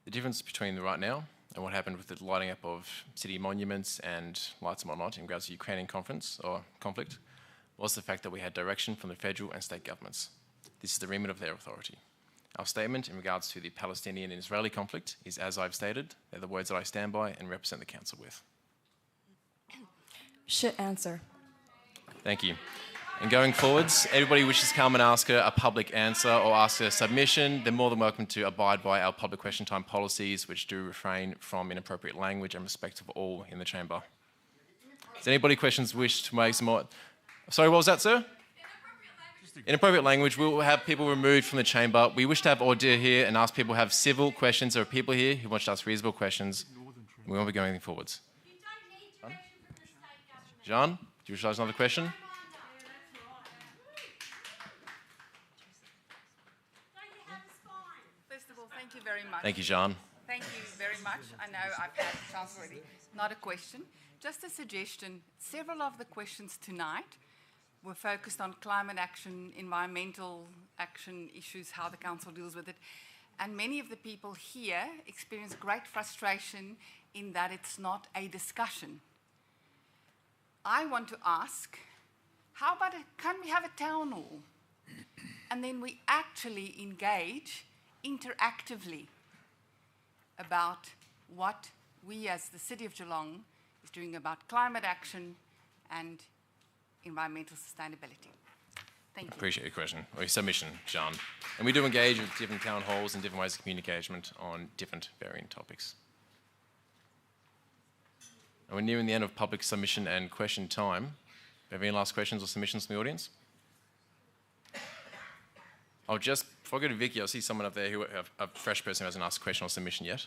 The difference between right now and what happened with the lighting up of city monuments and lights and whatnot in regards to the Ukrainian conflict was the fact that we had direction from the federal and state governments. This is the remit of their authority. Our statement in regards to the Palestinian and Israeli conflict is as I've stated. They're the words that I stand by and represent the council with. Shit answer. Thank you. And going forwards, everybody wishes to come and ask a public answer or ask a submission, they're more than welcome to abide by our public question time policies, which do refrain from inappropriate language and respect of all in the chamber. Does anybody wish to make some more? Sorry, what was that, sir? Inappropriate language. We will have people removed from the chamber. We wish to have order here and ask people who have civil questions. There are people here who want to ask reasonable questions. We won't be going forwards. Jean, do you wish to ask another question? Thank you very much. Thank you, Jean. Thank you very much. I know I've had a chance already. Not a question, just a suggestion. Several of the questions tonight were focused on climate action, environmental action issues, how the council deals with it. And many of the people here experience great frustration in that it's not a discussion. I want to ask, how about, can we have a town hall? And then we actually engage interactively about what we as the City of Geelong is doing about climate action and environmental sustainability. Thank you. Appreciate your question, or your submission, Jean. And we do engage with different town halls and different ways of communication on different varying topics. And we're nearing the end of public submission and question time. Do you have any last questions or submissions from the audience? Before I go to Vicky, I see someone up there who, a fresh person who hasn't asked a question or submission yet.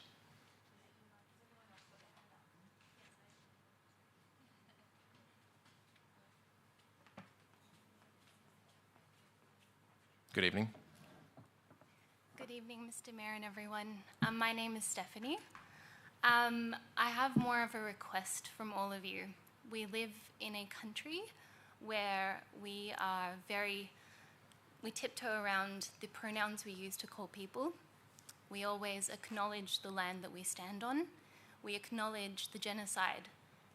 Good evening. Good evening, Mr. Mayor and everyone. My name is Stephanie. I have more of a request from all of you. We live in a country where we tiptoe around the pronouns we use to call people. We always acknowledge the land that we stand on. We acknowledge the genocide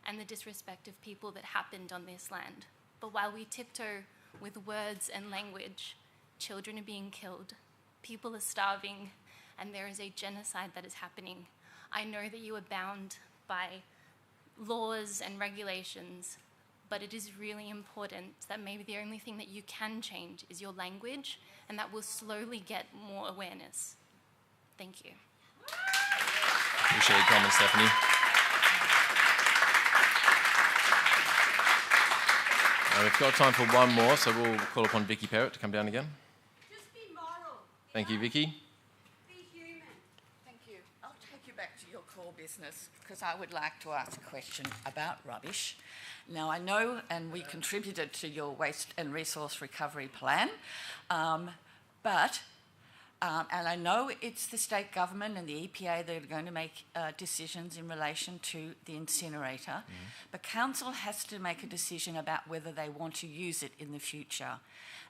and the disrespect of people that happened on this land. But while we tiptoe with words and language, children are being killed, people are starving, and there is a genocide that is happening. I know that you are bound by laws and regulations, but it is really important that maybe the only thing that you can change is your language, and that will slowly get more awareness. Thank you. Appreciate your comments, Stephanie. We've got time for one more, so we'll call upon Vicky Perrott to come down again. Just be moral. Thank you, Vicky. Be human. Thank you. I'll take you back to your core business because I would like to ask a question about rubbish. Now, I know, and we contributed to your waste and resource recovery plan, and I know it's the state government and the EPA that are going to make decisions in relation to the incinerator, but council has to make a decision about whether they want to use it in the future.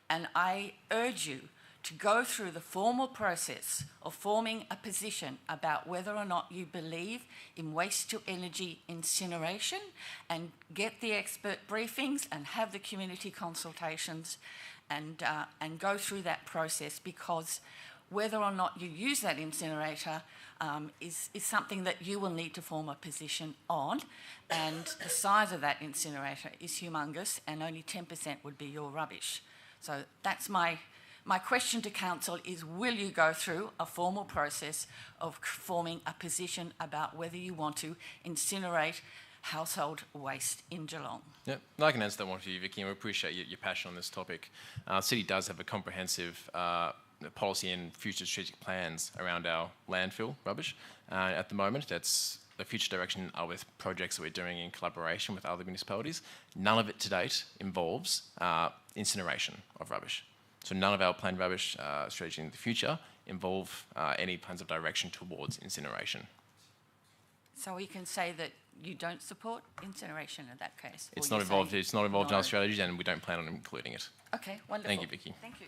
And I urge you to go through the formal process of forming a position about whether or not you believe in waste-to-energy incineration and get the expert briefings and have the community consultations and go through that process, because whether or not you use that incinerator is something that you will need to form a position on, and the size of that incinerator is humongous, and only 10% would be your rubbish. So that's my question to council is, will you go through a formal process of forming a position about whether you want to incinerate household waste in Geelong? Yeah, I can answer that one for you, Vicky, and we appreciate your passion on this topic. The city does have a comprehensive policy and future strategic plans around our landfill rubbish. At the moment, that's the future direction are with projects that we're doing in collaboration with other municipalities. None of it to date involves incineration of rubbish. So none of our planned rubbish strategy in the future involve any plans of direction towards incineration. So we can say that you don't support incineration in that case? It's not involved. It's not involved in our strategy, and we don't plan on including it. Okay, wonderful. Thank you, Vicky. Thank you.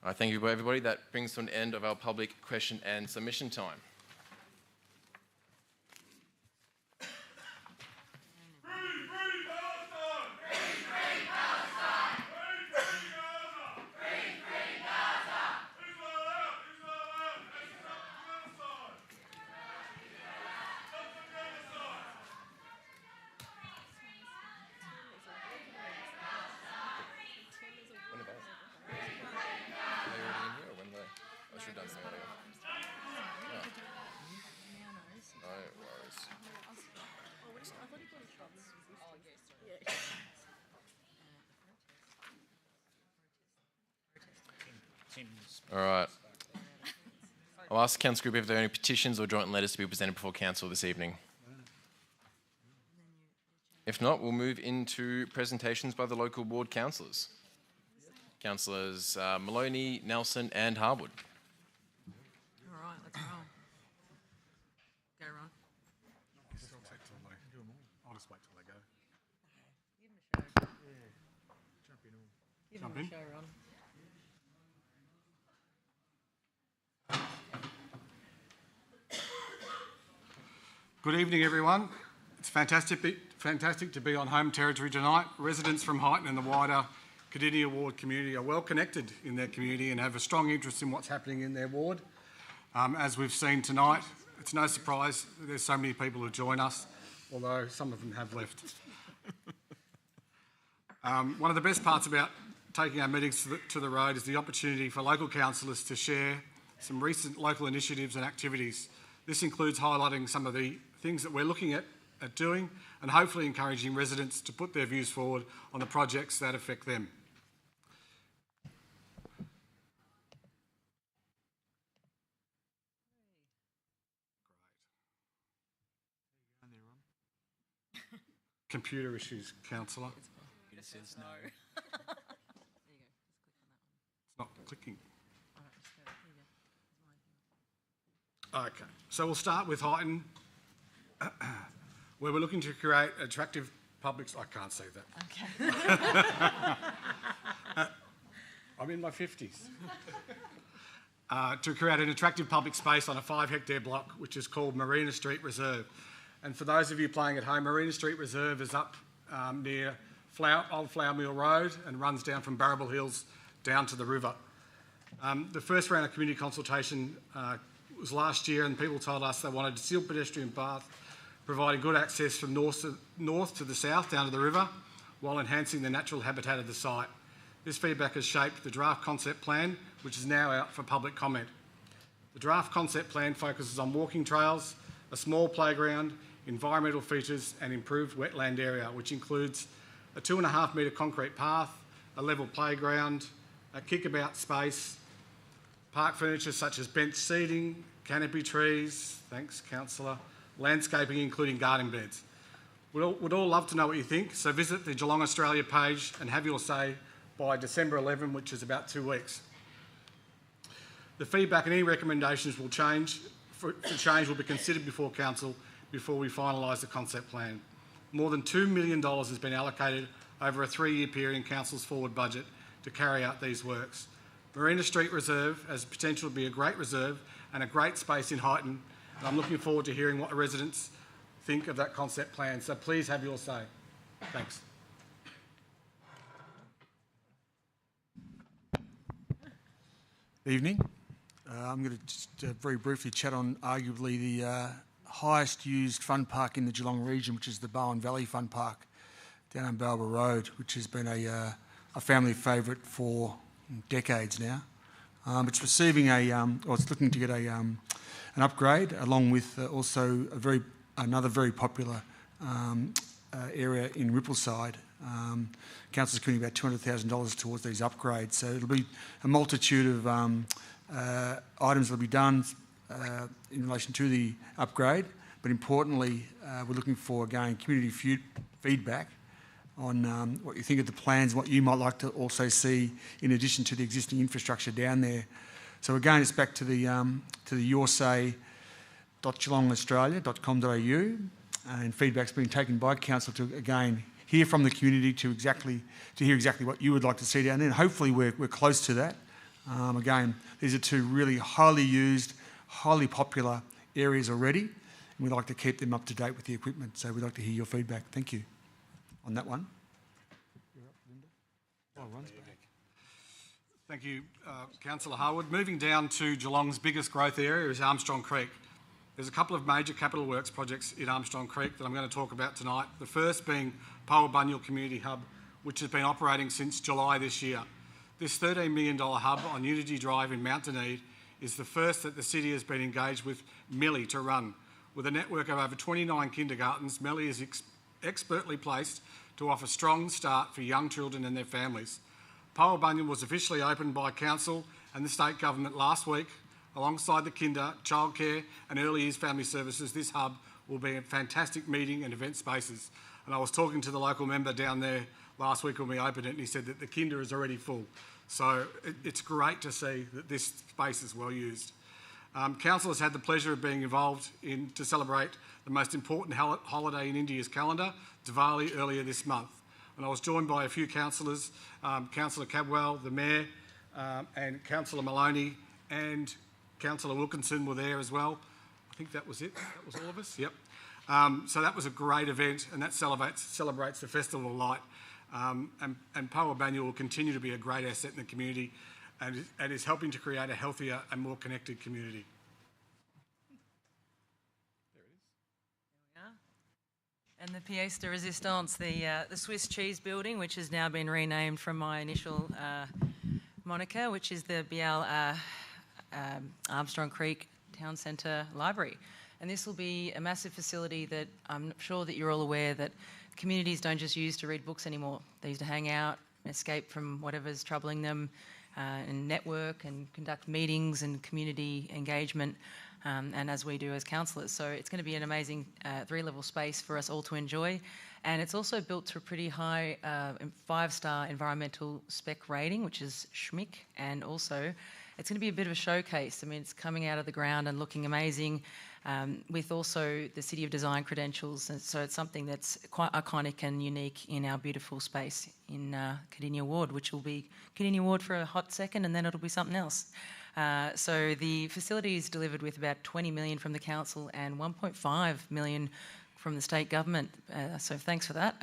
All right, thank you, everybody. That brings to an end of our public question and submission time. All right. I'll ask the council group if there are any petitions or joint letters to be presented before council this evening. If not, we'll move into presentations by the local ward councillors. Councillors Maloney, Nelson and Harwood. All right, let's roll. Go, Ron. I'll just wait till they go. Give them a show, Ron. Good evening, everyone. It's fantastic to be on home territory tonight. Residents from Highton and the wider Cardinia Ward community are well connected in their community and have a strong interest in what's happening in their ward. As we've seen tonight, it's no surprise that there's so many people who join us, although some of them have left. One of the best parts about taking our meetings to the road is the opportunity for local councillors to share some recent local initiatives and activities. This includes highlighting some of the things that we're looking at doing and hopefully encouraging residents to put their views forward on the projects that affect them. Computer issues, councillor. It says no. It's not clicking. Okay, so we'll start with Highton, where we're looking to create attractive public... I can't say that. Okay. I'm in my 50s. To create an attractive public space on a 5-hectare block, which is called Marina Street Reserve. And for those of you playing at home, Marina Street Reserve is up near Old Flour Mill Road and runs down from Barrable Hills down to the river. The first round of community consultation was last year, and people told us they wanted a sealed pedestrian path, providing good access from north to the south down to the river, while enhancing the natural habitat of the site. This feedback has shaped the draft concept plan, which is now out for public comment. The draft concept plan focuses on walking trails, a small playground, environmental features and improved wetland area, which includes a 2.5 metre concrete path, a level playground, a kickabout space, park furniture such as bench seating, canopy trees, thanks councillor, landscaping including garden beds. We'd all love to know what you think, so visit the Geelong Australia page and have your say by December 11, which is about 2 weeks. The feedback and any recommendations will will be considered before council before we finalise the concept plan. More than $2 million has been allocated over a 3-year period in council's forward budget to carry out these works. Marina Street Reserve has potential to be a great reserve and a great space in Highton, and I'm looking forward to hearing what the residents think of that concept plan, so please have your say. Thanks. Evening. I'm going to just very briefly chat on arguably the highest used fun park in the Geelong region, which is the Bowen Valley Fun Park down on Balba Road, which has been a family favourite for decades now. It's receiving it's looking to get an upgrade, along with also another very popular area in Rippleside. Council's committing about $200,000 towards these upgrades, so it'll be a multitude of items that will be done in relation to the upgrade, but importantly, we're looking for, again, community feedback on what you think of the plans, what you might like to also see in addition to the existing infrastructure down there. So again, it's back to the yoursay.geelongaustralia.com.au, and feedback's been taken by council to, again, hear from the community to hear exactly what you would like to see down there, and hopefully we're close to that. Again, these are two really highly used, highly popular areas already, and we'd like to keep them up to date with the equipment, so we'd like to hear your feedback. Thank you on that one. You're up, Linda. Oh, Ron's back. Thank you, Councillor Harwood. Moving down to Geelong's biggest growth area is Armstrong Creek. There's a couple of major capital works projects in Armstrong Creek that I'm going to talk about tonight. The first being Powell-Bunyal Community Hub, which has been operating since July this year. This $13 million hub on Unity Drive in Mount Dunedin is the first that the city has been engaged with Melly to run. With a network of over 29 kindergartens, Melly is expertly placed to offer a strong start for young children and their families. Powell-Bunyal was officially opened by Council and the State Government last week. Alongside the kinder, childcare and early years family services, this hub will be a fantastic meeting and event spaces. And I was talking to the local member down there last week when we opened it, and he said that the kinder is already full. So it's great to see that this space is well used. Council has had the pleasure of being involved to celebrate the most important holiday in India's calendar, Diwali, earlier this month. And I was joined by a few councillors, Councillor Cabwell, the Mayor, and Councillor Maloney, and Councillor Wilkinson were there as well. I think that was it. That was all of us. Yep. So that was a great event, and that celebrates the Festival of Light. And Poa Banua will continue to be a great asset in the community and is helping to create a healthier and more connected community. And the pièce de résistance, the Swiss cheese building, which has now been renamed from my initial moniker, which is the Bial Armstrong Creek Town Centre Library. And this will be a massive facility that I'm sure that you're all aware that communities don't just use to read books anymore. They use to hang out, escape from whatever's troubling them, and network and conduct meetings and community engagement, and as we do as councillors. So it's going to be an amazing three-level space for us all to enjoy. And it's also built to a pretty high 5-star environmental spec rating, which is SHMIC, and also it's going to be a bit of a showcase. I mean, it's coming out of the ground and looking amazing, with also the City of Design credentials. And so it's something that's quite iconic and unique in our beautiful space in Cardinia Ward, which will be Cardinia Ward for a hot second, and then it'll be something else. So the facility is delivered with about 20 million from the council and 1.5 million from the state government, so thanks for that.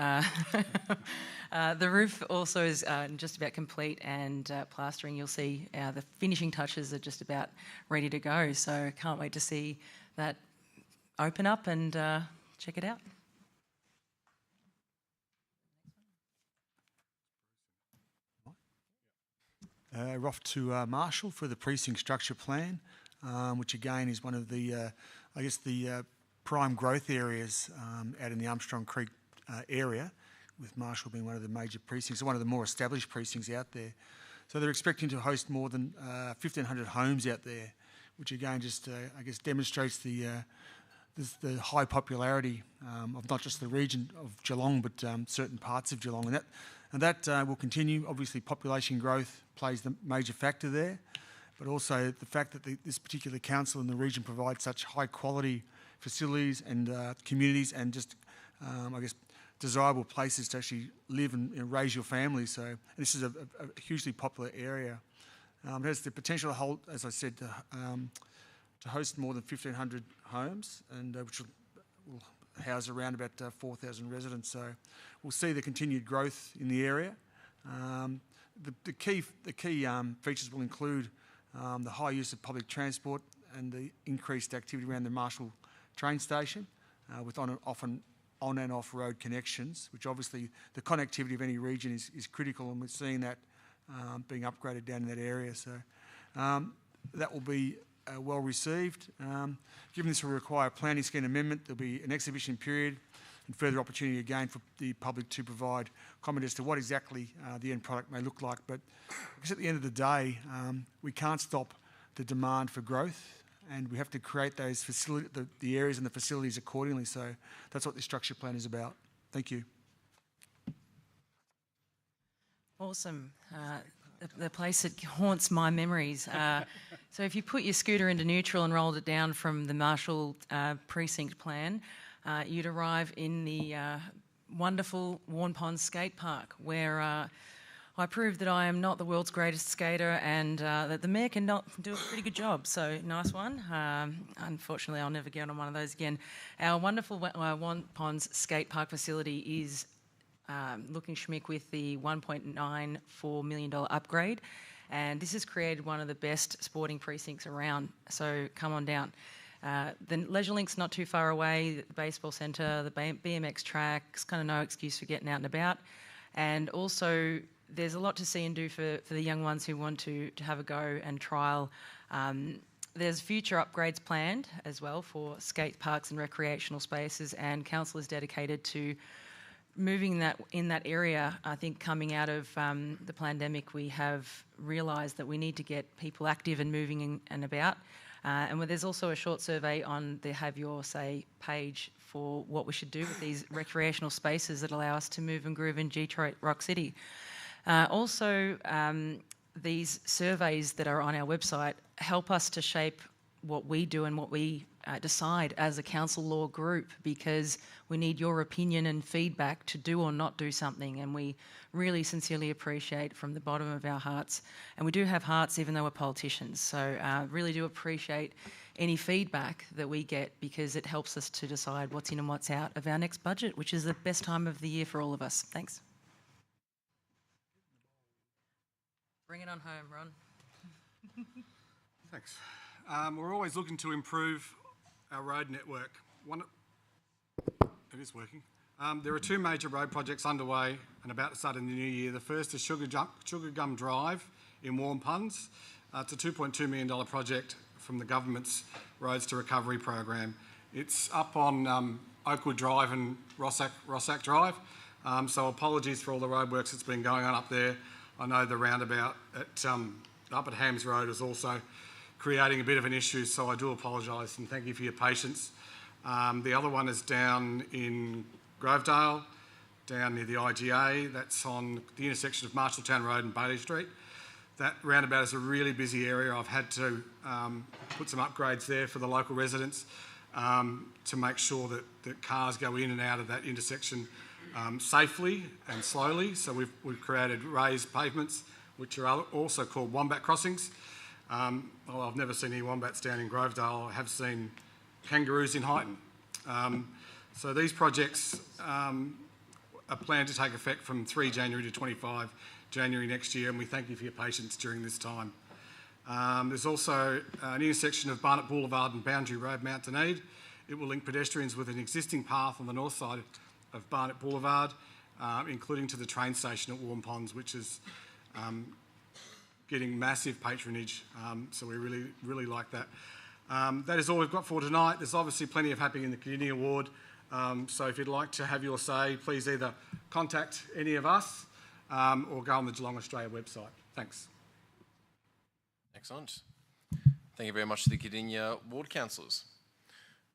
The roof also is just about complete, and plastering, you'll see the finishing touches are just about ready to go, so can't wait to see that open up and check it out. We're off to Marshall for the precinct structure plan, which again is one of the, I guess, the prime growth areas out in the Armstrong Creek area, with Marshall being one of the major precincts, one of the more established precincts out there. So they're expecting to host more than 1,500 homes out there, which again just, I guess, demonstrates the high popularity of not just the region of Geelong, but certain parts of Geelong. And that will continue. Obviously, population growth plays the major factor there, but also the fact that this particular council in the region provides such high quality facilities and communities and just, I guess, desirable places to actually live and raise your family. So this is a hugely popular area. It has the potential to hold, as I said, to host more than 1,500 homes, and which will house around about 4,000 residents. So we'll see the continued growth in the area. The key features will include the high use of public transport and the increased activity around the Marshall train station, with often on and off road connections, which obviously the connectivity of any region is critical, and we're seeing that being upgraded down in that area. So that will be well received. Given this will require a planning scheme amendment, there'll be an exhibition period and further opportunity again for the public to provide comment as to what exactly the end product may look like. But because at the end of the day, we can't stop the demand for growth, and we have to create those the areas and the facilities accordingly. So that's what this structure plan is about. Thank you. Awesome. The place that haunts my memories. So if you put your scooter into neutral and rolled it down from the Marshall precinct plan, you'd arrive in the wonderful Warn Ponds skate park, where I proved that I am not the world's greatest skater, and that the mayor can do a pretty good job. So nice one. Unfortunately, I'll never get on one of those again. Our wonderful Warn Ponds skate park facility is looking schmick with the $1.94 million upgrade, and this has created one of the best sporting precincts around, so come on down. The Leisure Link's not too far away, the baseball centre, the BMX track, it's kind of no excuse for getting out and about, and also there's a lot to see and do for the young ones who want to have a go and trial. There's future upgrades planned as well for skate parks and recreational spaces, and council is dedicated to moving in that area. I think coming out of the pandemic, we have realised that we need to get people active and moving in and about. And there's also a short survey on the Have Your Say page for what we should do with these recreational spaces that allow us to move and groove in Detroit Rock City. Also, these surveys that are on our website help us to shape what we do and what we decide as a council law group, because we need your opinion and feedback to do or not do something, and we really sincerely appreciate from the bottom of our hearts, and we do have hearts even though we're politicians, so really do appreciate any feedback that we get, because it helps us to decide what's in and what's out of our next budget, which is the best time of the year for all of us. Thanks. Bring it on home, Ron. Thanks. We're always looking to improve our road network. It is working. There are two major road projects underway and about to start in the new year. The first is Sugar Gum Drive in Warm Ponds. It's a $2.2 million project from the government's Roads to Recovery program. It's up on Oakwood Drive and Rossack Drive. So apologies for all the roadworks that's been going on up there. I know the roundabout up at Hams Road is also creating a bit of an issue, so I do apologise and thank you for your patience. The other one is down in Grovedale, down near the IGA. That's on the intersection of Marshalltown Road and Bailey Street. That roundabout is a really busy area. I've had to put some upgrades there for the local residents to make sure that cars go in and out of that intersection safely and slowly. So we've created raised pavements, which are also called wombat crossings. Well, I've never seen any wombats down in Grovedale. I have seen kangaroos in Highton. So these projects are planned to take effect from 3 January to 25 January next year, and we thank you for your patience during this time. There's also an intersection of Barnett Boulevard and Boundary Road, Mount Dunedin. It will link pedestrians with an existing path on the north side of Barnett Boulevard, including to the train station at Warm Ponds, which is getting massive patronage, so we really like that. That is all we've got for tonight. There's obviously plenty of happening in the Community Award, so if you'd like to have your say, please either contact any of us or go on the Geelong Australia website. Thanks. Excellent. Thank you very much to the Cardinia Ward Councillors.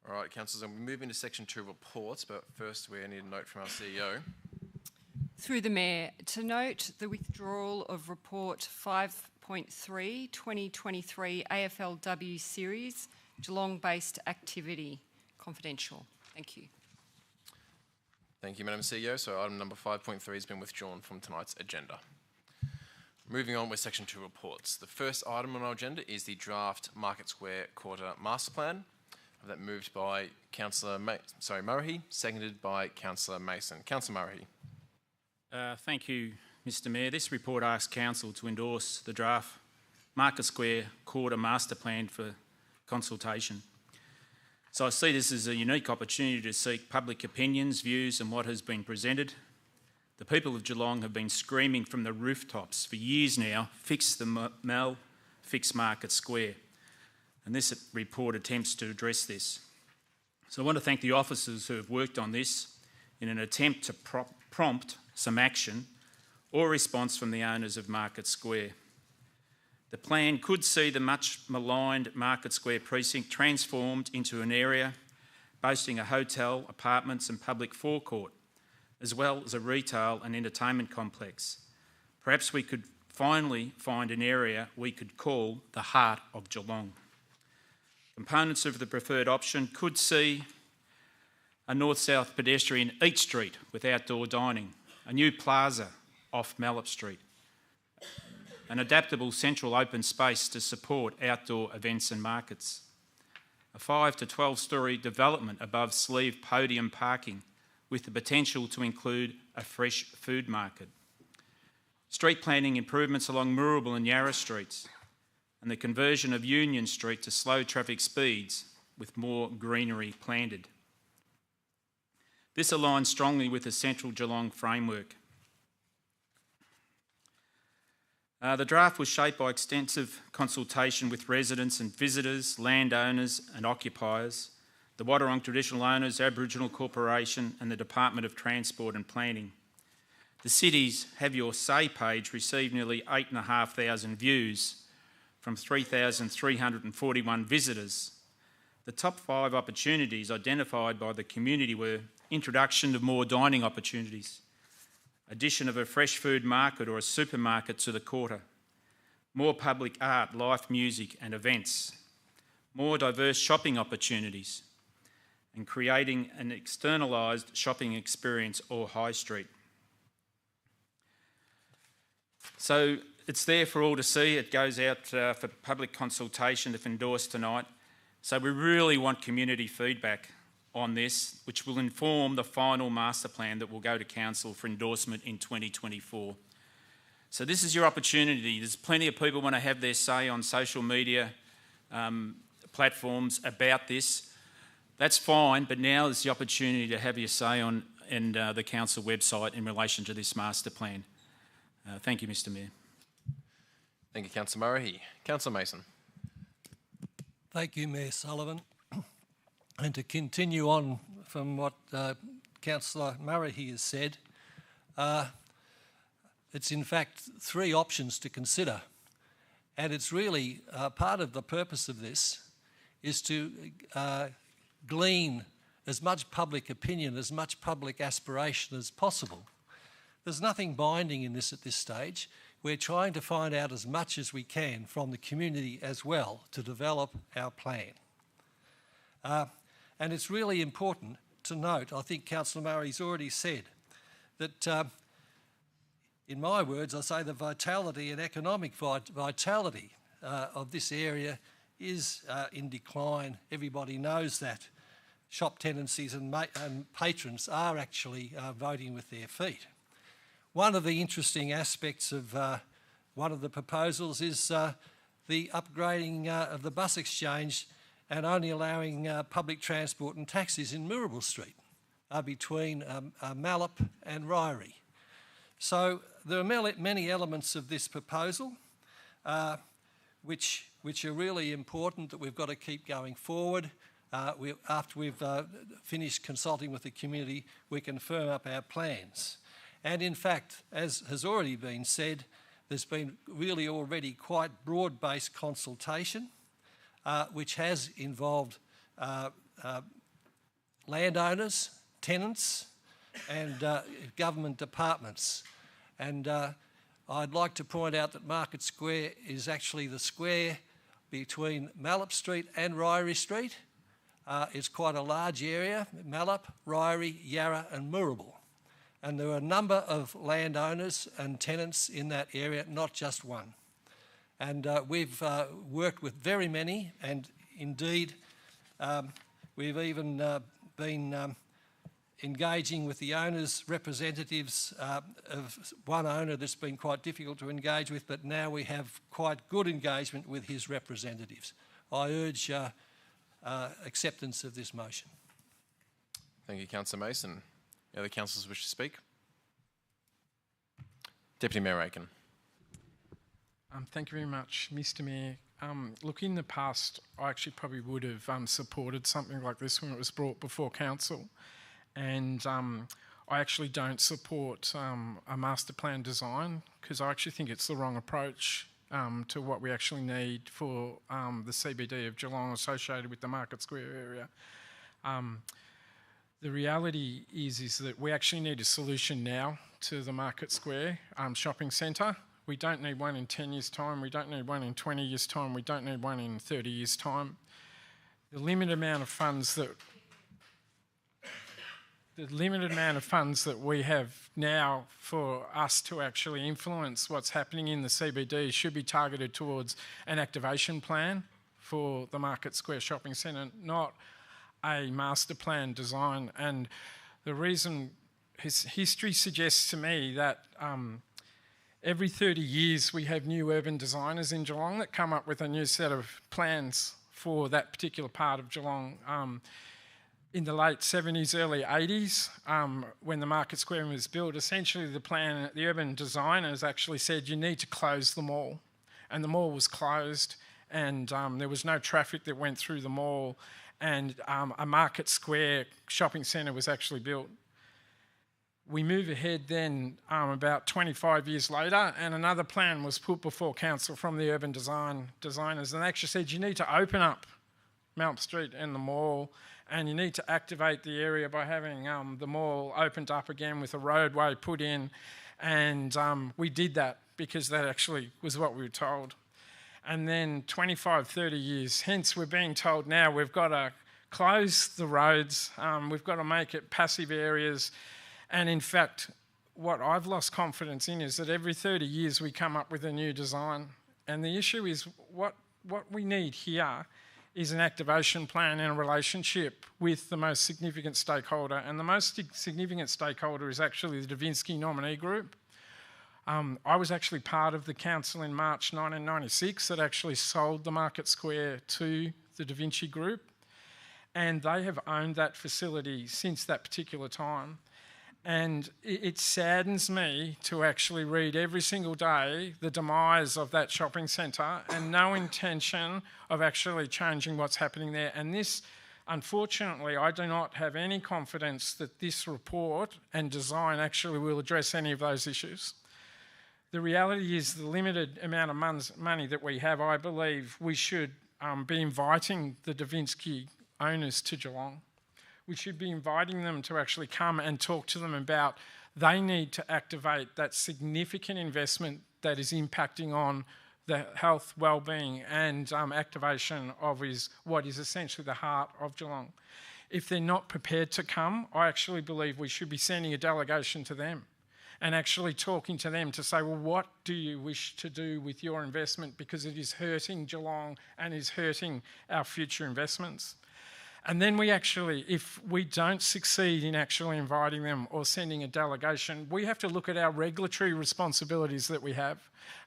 All right, councillors, and we move into section 2 reports, but first we need a note from our CEO. Through the Mayor, to note the withdrawal of Report 5.3 2023 AFLW Series Geelong-based activity, confidential. Thank you. Thank you, Madam CEO. So item number 5.3 has been withdrawn from tonight's agenda. Moving on with section 2 reports. The first item on our agenda is the draft Market Square Quarter Master Plan. That moved by Councillor Murray, seconded by Councillor Mason. Councillor Murray. Thank you, Mr Mayor. This report asks Council to endorse the draft Market Square Quarter Master Plan for consultation. So I see this as a unique opportunity to seek public opinions, views and what has been presented. The people of Geelong have been screaming from the rooftops for years now, fix the Mel, fix Market Square. And this report attempts to address this. So I want to thank the officers who have worked on this in an attempt to prompt some action or response from the owners of Market Square. The plan could see the much maligned Market Square precinct transformed into an area boasting a hotel, apartments and public forecourt, as well as a retail and entertainment complex. Perhaps we could finally find an area we could call the heart of Geelong. Components of the preferred option could see a north-south pedestrian Eat Street with outdoor dining, a new plaza off Mallop Street, an adaptable central open space to support outdoor events and markets, a 5 to 12-storey development above sleeve podium parking with the potential to include a fresh food market, street planning improvements along Moorabool and Yarra Streets, and the conversion of Union Street to slow traffic speeds with more greenery planted. This aligns strongly with the Central Geelong framework. The draft was shaped by extensive consultation with residents and visitors, landowners and occupiers, the Wadawurrung Traditional Owners, Aboriginal Corporation and the Department of Transport and Planning. The city's Have Your Say page received nearly 8,500 views from 3,341 visitors. The top 5 opportunities identified by the community were introduction of more dining opportunities, addition of a fresh food market or a supermarket to the quarter, more public art, live music and events, more diverse shopping opportunities, and creating an externalised shopping experience or high street. So it's there for all to see. It goes out for public consultation if endorsed tonight. So we really want community feedback on this, which will inform the final master plan that will go to council for endorsement in 2024. So this is your opportunity. There's plenty of people want to have their say on social media platforms about this. That's fine, but now is the opportunity to have your say on the council website in relation to this master plan. Thank you, Mr. Mayor. Thank you, Councillor Murray. Councillor Mason. Thank you, Mayor Sullivan. And to continue on from what Councillor Murray has said, it's in fact 3 options to consider. And it's really part of the purpose of this is to glean as much public opinion, as much public aspiration as possible. There's nothing binding in this at this stage. We're trying to find out as much as we can from the community as well to develop our plan. And it's really important to note, I think Councillor Murray's already said, that in my words, I say the vitality and economic vitality of this area is in decline. Everybody knows that. Shop tenancies and patrons are actually voting with their feet. One of the interesting aspects of one of the proposals is the upgrading of the bus exchange and only allowing public transport and taxis in Mirrabul Street between Mallop and Ryrie. So there are many elements of this proposal which are really important that we've got to keep going forward. After we've finished consulting with the community, we can firm up our plans. And in fact, as has already been said, there's been really already quite broad-based consultation, which has involved landowners, tenants, and government departments. And I'd like to point out that Market Square is actually the square between Mallop Street and Ryrie Street. It's quite a large area: Mallop, Ryrie, Yarra and Mirrabul. And there are a number of landowners and tenants in that area, not just one. And we've worked with very many, and indeed we've even been engaging with the owners' representatives of one owner that's been quite difficult to engage with, but now we have quite good engagement with his representatives. I urge acceptance of this motion. Thank you, Councillor Mason. Any other councillors wish to speak? Deputy Mayor Aiken. Thank you very much, Mr. Mayor. Look, in the past, I actually probably would have supported something like this when it was brought before council. And I actually don't support a master plan design because I actually think it's the wrong approach to what we actually need for the CBD of Geelong associated with the Market Square area. The reality is that we actually need a solution now to the Market Square shopping centre. We don't need one in 10 years' time, we don't need one in 20 years' time, we don't need one in 30 years' time. The limited amount of funds that we have now for us to actually influence what's happening in the CBD should be targeted towards an activation plan for the Market Square shopping centre, not a master plan design. And the reason history suggests to me that every 30 years we have new urban designers in Geelong that come up with a new set of plans for that particular part of Geelong. In the late 70s, early 80s, when the Market Square was built, essentially the urban designers actually said you need to close the mall. And the mall was closed and there was no traffic that went through the mall, and a Market Square shopping centre was actually built. We move ahead then about 25 years later, and another plan was put before council from the urban designers, and they actually said you need to open up Mount Street and the mall, and you need to activate the area by having the mall opened up again with a roadway put in. And we did that because that actually was what we were told. And then 25, 30 years hence, we're being told now we've got to close the roads, we've got to make it passive areas. And in fact, what I've lost confidence in is that every 30 years we come up with a new design. And the issue is what we need here is an activation plan and a relationship with the most significant stakeholder. And the most significant stakeholder is actually the Davinsky nominee group. I was actually part of the council in March 1996 that actually sold the Market Square to the Da Vinci Group, and they have owned that facility since that particular time. And it saddens me to actually read every single day the demise of that shopping centre and no intention of actually changing what's happening there. And this, unfortunately, I do not have any confidence that this report and design actually will address any of those issues. The reality is the limited amount of money that we have, I believe we should be inviting the Davinsky owners to Geelong. We should be inviting them to actually come and talk to them about they need to activate that significant investment that is impacting on the health, well-being and activation of what is essentially the heart of Geelong. If they're not prepared to come, I actually believe we should be sending a delegation to them and actually talking to them to say, well, what do you wish to do with your investment, because it is hurting Geelong and is hurting our future investments. And then we actually, if we don't succeed in actually inviting them or sending a delegation, we have to look at our regulatory responsibilities that we have.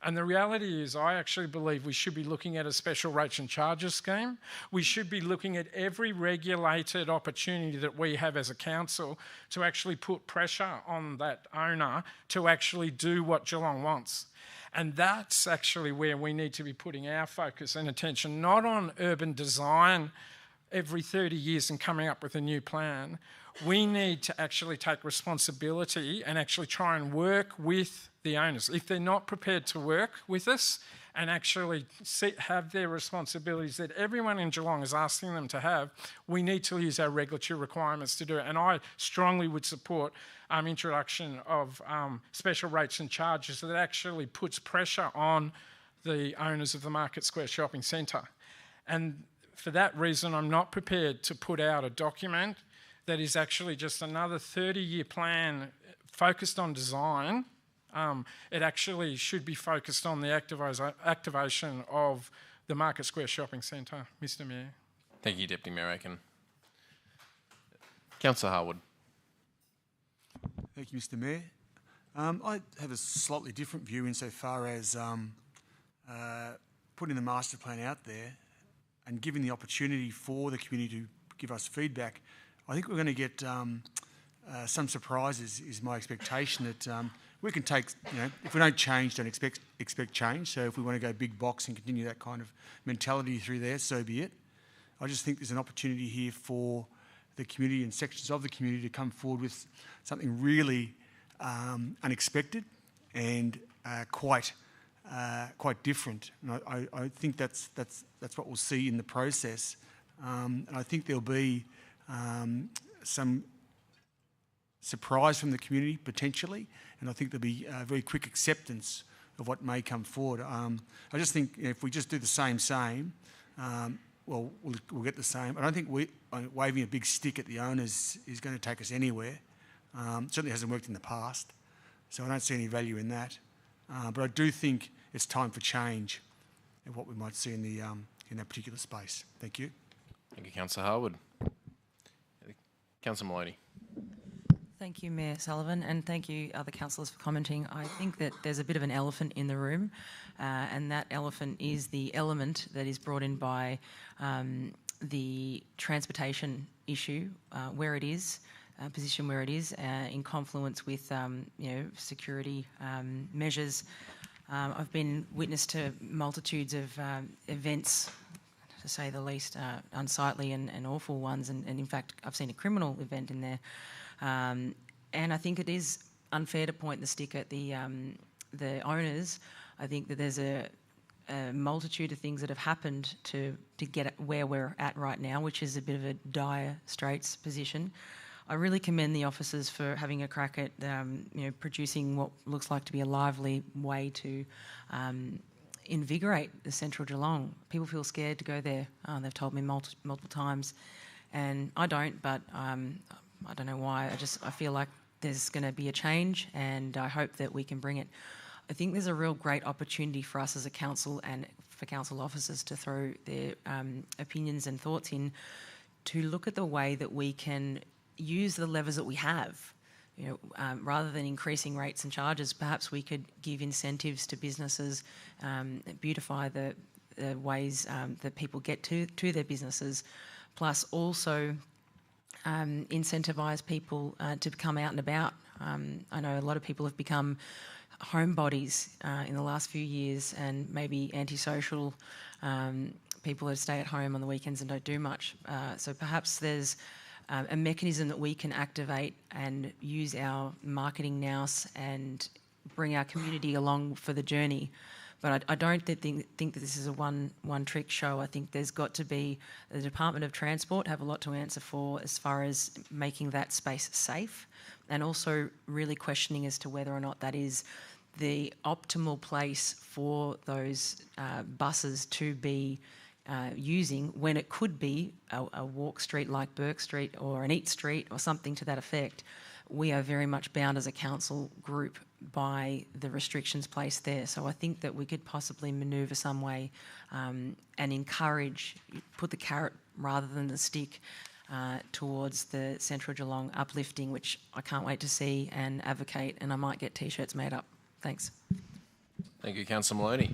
And the reality is, I actually believe we should be looking at a special rates and charges scheme. We should be looking at every regulated opportunity that we have as a council to actually put pressure on that owner to actually do what Geelong wants. And that's actually where we need to be putting our focus and attention, not on urban design every 30 years and coming up with a new plan. We need to actually take responsibility and actually try and work with the owners. If they're not prepared to work with us and actually have their responsibilities that everyone in Geelong is asking them to have, we need to use our regulatory requirements to do it. And I strongly would support introduction of special rates and charges that actually puts pressure on the owners of the Market Square Shopping Centre. And for that reason, I'm not prepared to put out a document that is actually just another 30-year plan focused on design. It actually should be focused on the activation of the Market Square Shopping Centre, Mr Mayor. Thank you, Deputy Mayor Aiken. Councillor Harwood. Thank you, Mr Mayor. I have a slightly different view insofar as putting the master plan out there and giving the opportunity for the community to give us feedback. I think we're going to get some surprises, is my expectation, that we can take, if we don't change, don't expect change. So if we want to go big box and continue that kind of mentality through there, so be it. I just think there's an opportunity here for the community and sections of the community to come forward with something really unexpected and quite different. And I think that's what we'll see in the process. And I think there'll be some surprise from the community potentially, and I think there'll be a very quick acceptance of what may come forward. I just think if we just do the same, we'll get the same. I don't think waving a big stick at the owners is going to take us anywhere. Certainly hasn't worked in the past, so I don't see any value in that. But I do think it's time for change in what we might see in that particular space. Thank you. Thank you, Councillor Harwood. Councillor Maloney. Thank you, Mayor Sullivan, and thank you, other councillors, for commenting. I think that there's a bit of an elephant in the room, and that elephant is the element that is brought in by the transportation issue, where it is, position where it is, in confluence with security measures. I've been witness to multitudes of events, to say the least, unsightly and awful ones, and in fact I've seen a criminal event in there. And I think it is unfair to point the stick at the owners. I think that there's a multitude of things that have happened to get where we're at right now, which is a bit of a dire straits position. I really commend the officers for having a crack at producing what looks like to be a lively way to invigorate the central Geelong. People feel scared to go there. They've told me multiple times, and I don't, but I don't know why. I feel like there's going to be a change, and I hope that we can bring it. I think there's a real great opportunity for us as a council and for council officers to throw their opinions and thoughts in, to look at the way that we can use the levers that we have. Rather than increasing rates and charges, perhaps we could give incentives to businesses, beautify the ways that people get to their businesses, plus also incentivise people to come out and about. I know a lot of people have become homebodies in the last few years, and maybe antisocial people who stay at home on the weekends and don't do much. So perhaps there's a mechanism that we can activate and use our marketing nous and bring our community along for the journey. But I don't think that this is a one-trick show. I think there's got to be the Department of Transport have a lot to answer for as far as making that space safe, and also really questioning as to whether or not that is the optimal place for those buses to be using, when it could be a walk street like Burke Street or an eat street or something to that effect. We are very much bound as a council group by the restrictions placed there. So I think that we could possibly manoeuvre some way and encourage, put the carrot rather than the stick towards the Central Geelong uplifting, which I can't wait to see and advocate, and I might get T-shirts made up. Thanks. Thank you, Councillor Maloney.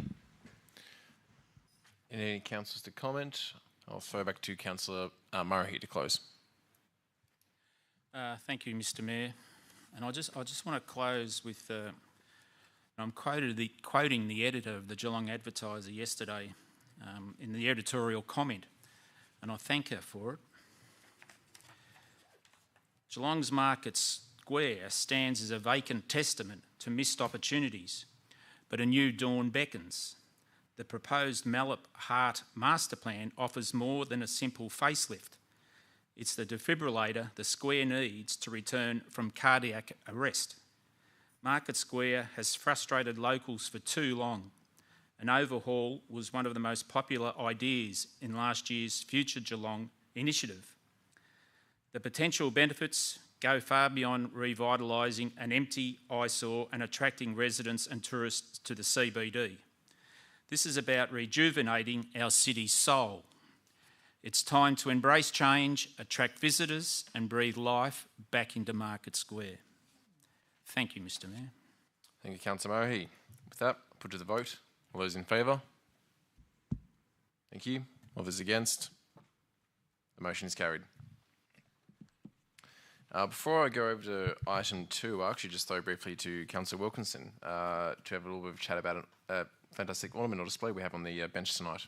Any councillors to comment? I'll throw back to Councillor Murray to close. Thank you, Mr. Mayor. And I just want to close with I'm quoting the editor of the Geelong Advertiser yesterday in the editorial comment, and I thank her for it. Geelong's Market Square stands as a vacant testament to missed opportunities, but a new dawn beckons. The proposed Malop Heart Master Plan offers more than a simple facelift. It's the defibrillator the square needs to return from cardiac arrest. Market Square has frustrated locals for too long. An overhaul was one of the most popular ideas in last year's Future Geelong initiative. The potential benefits go far beyond revitalising an empty eyesore and attracting residents and tourists to the CBD. This is about rejuvenating our city's soul. It's time to embrace change, attract visitors and breathe life back into Market Square. Thank you, Mr. Mayor. Thank you, Councillor Murray. With that, I'll put to the vote. All those in favour? Thank you. All those against? The motion is carried. Before I go over to item 2, I'll actually just throw briefly to Councillor Wilkinson to have a little bit of a chat about a fantastic ornamental display we have on the bench tonight.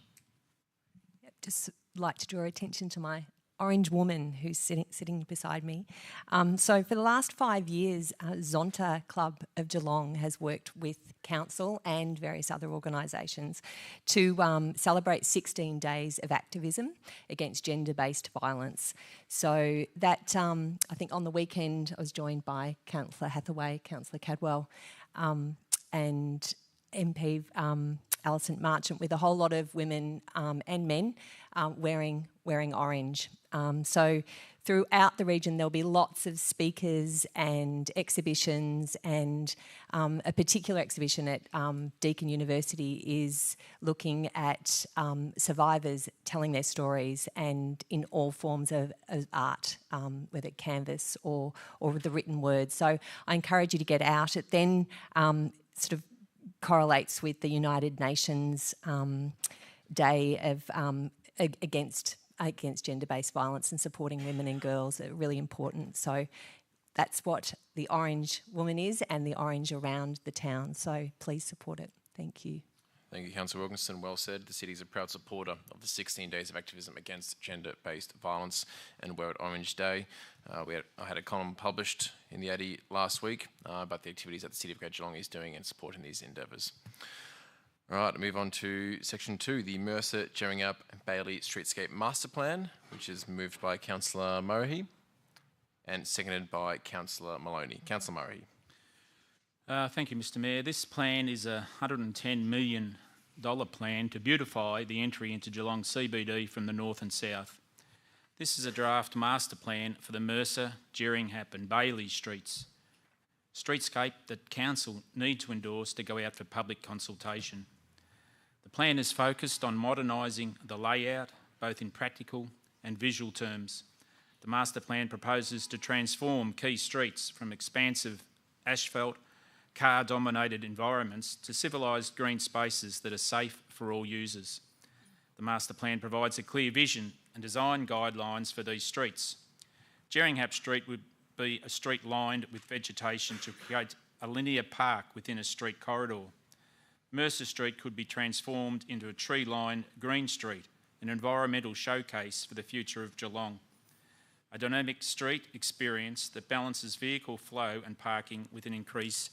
Just like to draw attention to my orange woman who's sitting beside me. So for the last 5 years, Zonta Club of Geelong has worked with council and various other organisations to celebrate 16 days of activism against gender-based violence. So that, I think on the weekend I was joined by Councillor Hathaway, Councillor Cadwell and MP Alison Marchant, with a whole lot of women and men wearing orange. So throughout the region there'll be lots of speakers and exhibitions, and a particular exhibition at Deakin University is looking at survivors telling their stories, and in all forms of art, whether canvas or the written word. So I encourage you to get out. It then sort of correlates with the United Nations Day of against gender-based violence and supporting women and girls are really important. So that's what the orange woman is, and the orange around the town. So please support it. Thank you. Thank you, Councillor Wilkinson. Well said. The city is a proud supporter of the 16 days of activism against gender-based violence and World Orange Day. I had a column published in the Addy last week about the activities that the City of Greater Geelong is doing in supporting these endeavours. All right, move on to section 2, the Mercer, Jerringup and Bailey Streetscape Master Plan, which is moved by Councillor Murray and seconded by Councillor Maloney. Councillor Murray. Thank you, Mr. Mayor. This plan is a $110 million plan to beautify the entry into Geelong CBD from the north and south. This is a draft master plan for the Mercer, Jerringup and Bailey streets. streetscape that Council need to endorse to go out for public consultation. The plan is focused on modernising the layout, both in practical and visual terms. The master plan proposes to transform key streets from expansive asphalt, car-dominated environments to civilised green spaces that are safe for all users. The master plan provides a clear vision and design guidelines for these streets. Jeringhap Street would be a street lined with vegetation to create a linear park within a street corridor. Mercer Street could be transformed into a tree-lined green street, an environmental showcase for the future of Geelong. A dynamic street experience that balances vehicle flow and parking with an increase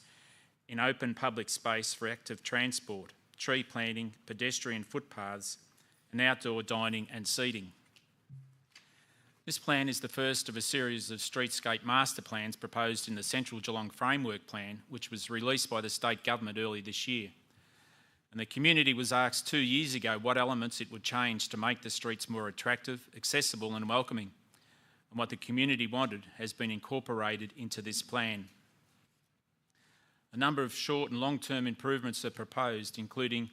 in open public space for active transport, tree planting, pedestrian footpaths, and outdoor dining and seating. This plan is the first of a series of streetscape master plans proposed in the Central Geelong Framework Plan, which was released by the state government early this year. And the community was asked 2 years ago what elements it would change to make the streets more attractive, accessible and welcoming. And what the community wanted has been incorporated into this plan. A number of short and long-term improvements are proposed, including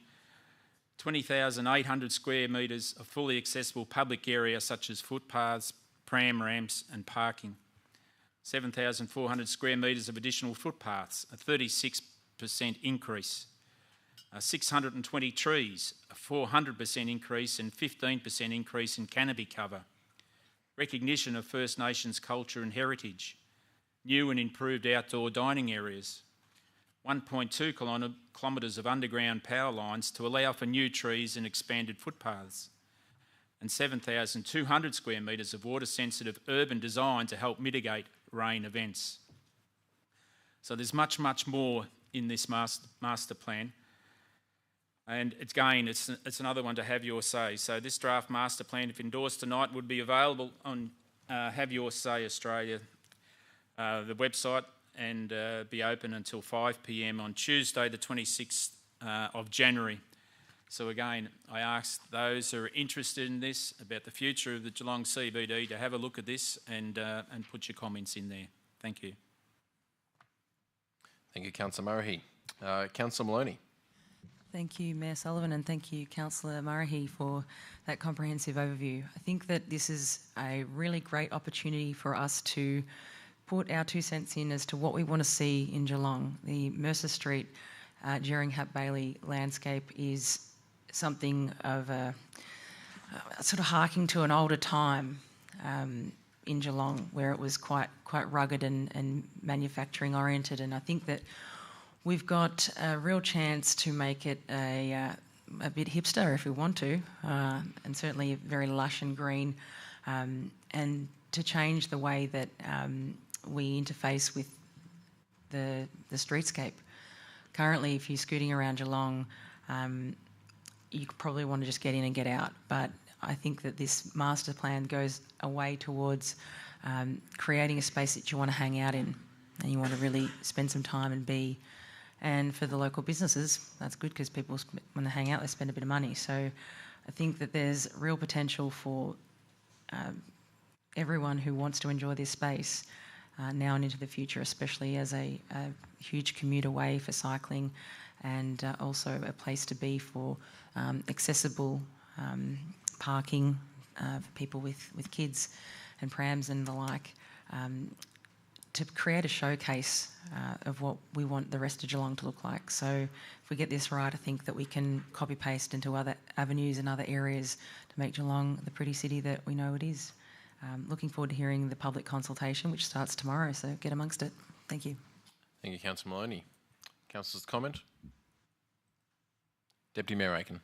20,800 square metres of fully accessible public area such as footpaths, pram ramps and parking. 7,400 square metres of additional footpaths, a 36% increase. 620 trees, a 400% increase and 15% increase in canopy cover. Recognition of First Nations culture and heritage. New and improved outdoor dining areas. 1.2 kilometres of underground power lines to allow for new trees and expanded footpaths. And 7,200 square metres of water-sensitive urban design to help mitigate rain events. So there's much, much more in this master plan. And again, it's another one to have your say. So this draft master plan, if endorsed tonight, would be available on Have Your Say Australia, the website, and be open until 5 p.m. on Tuesday, the 26th of January. So again, I ask those who are interested in this about the future of the Geelong CBD to have a look at this and put your comments in there. Thank you. Thank you, Councillor Murray. Councillor Maloney. Thank you, Mayor Sullivan, and thank you, Councillor Murray, for that comprehensive overview. I think that this is a really great opportunity for us to put our 2 cents in as to what we want to see in Geelong. The Mercer Street, Jeringhap Bailey landscape is something of a sort of harking to an older time in Geelong, where it was quite rugged and manufacturing oriented, and I think that we've got a real chance to make it a bit hipster if we want to, and certainly very lush and green, and to change the way that we interface with the streetscape. Currently, if you're scooting around Geelong, you probably want to just get in and get out, but I think that this master plan goes away towards creating a space that you want to hang out in and you want to really spend some time and be. And for the local businesses, that's good because people, when they hang out, they spend a bit of money. So I think that there's real potential for everyone who wants to enjoy this space now and into the future, especially as a huge commuter way for cycling and also a place to be for accessible parking for people with kids and prams and the like. To create a showcase of what we want the rest of Geelong to look like. So if we get this right, I think that we can copy-paste into other avenues and other areas to make Geelong the pretty city that we know it is. Looking forward to hearing the public consultation, which starts tomorrow, so get amongst it. Thank you. Thank you, Councillor Maloney. Councillor's comment? Deputy Mayor Aiken.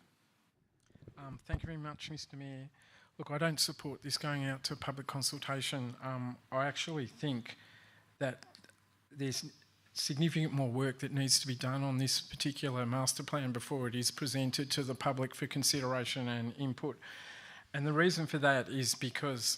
Thank you very much, Mr Mayor. Look, I don't support this going out to public consultation. I actually think that there's significant more work that needs to be done on this particular master plan before it is presented to the public for consideration and input. And the reason for that is because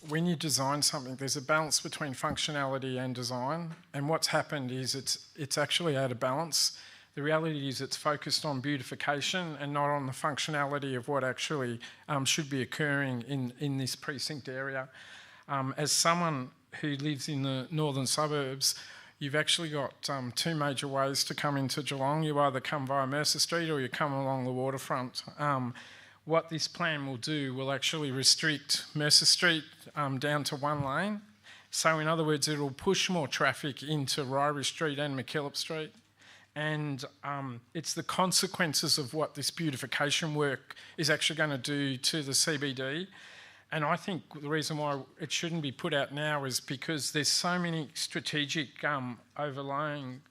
when you design something, there's a balance between functionality and design, and what's happened is it's actually out of balance. The reality is it's focused on beautification and not on the functionality of what actually should be occurring in this precinct area. As someone who lives in the northern suburbs, you've actually got two major ways to come into Geelong. You either come via Mercer Street or you come along the waterfront. What this plan will do will actually restrict Mercer Street down to one lane. So in other words, it'll push more traffic into Ryrie Street and MacKillop Street. And it's the consequences of what this beautification work is actually going to do to the CBD. And I think the reason why it shouldn't be put out now is because there's so many strategic overlaying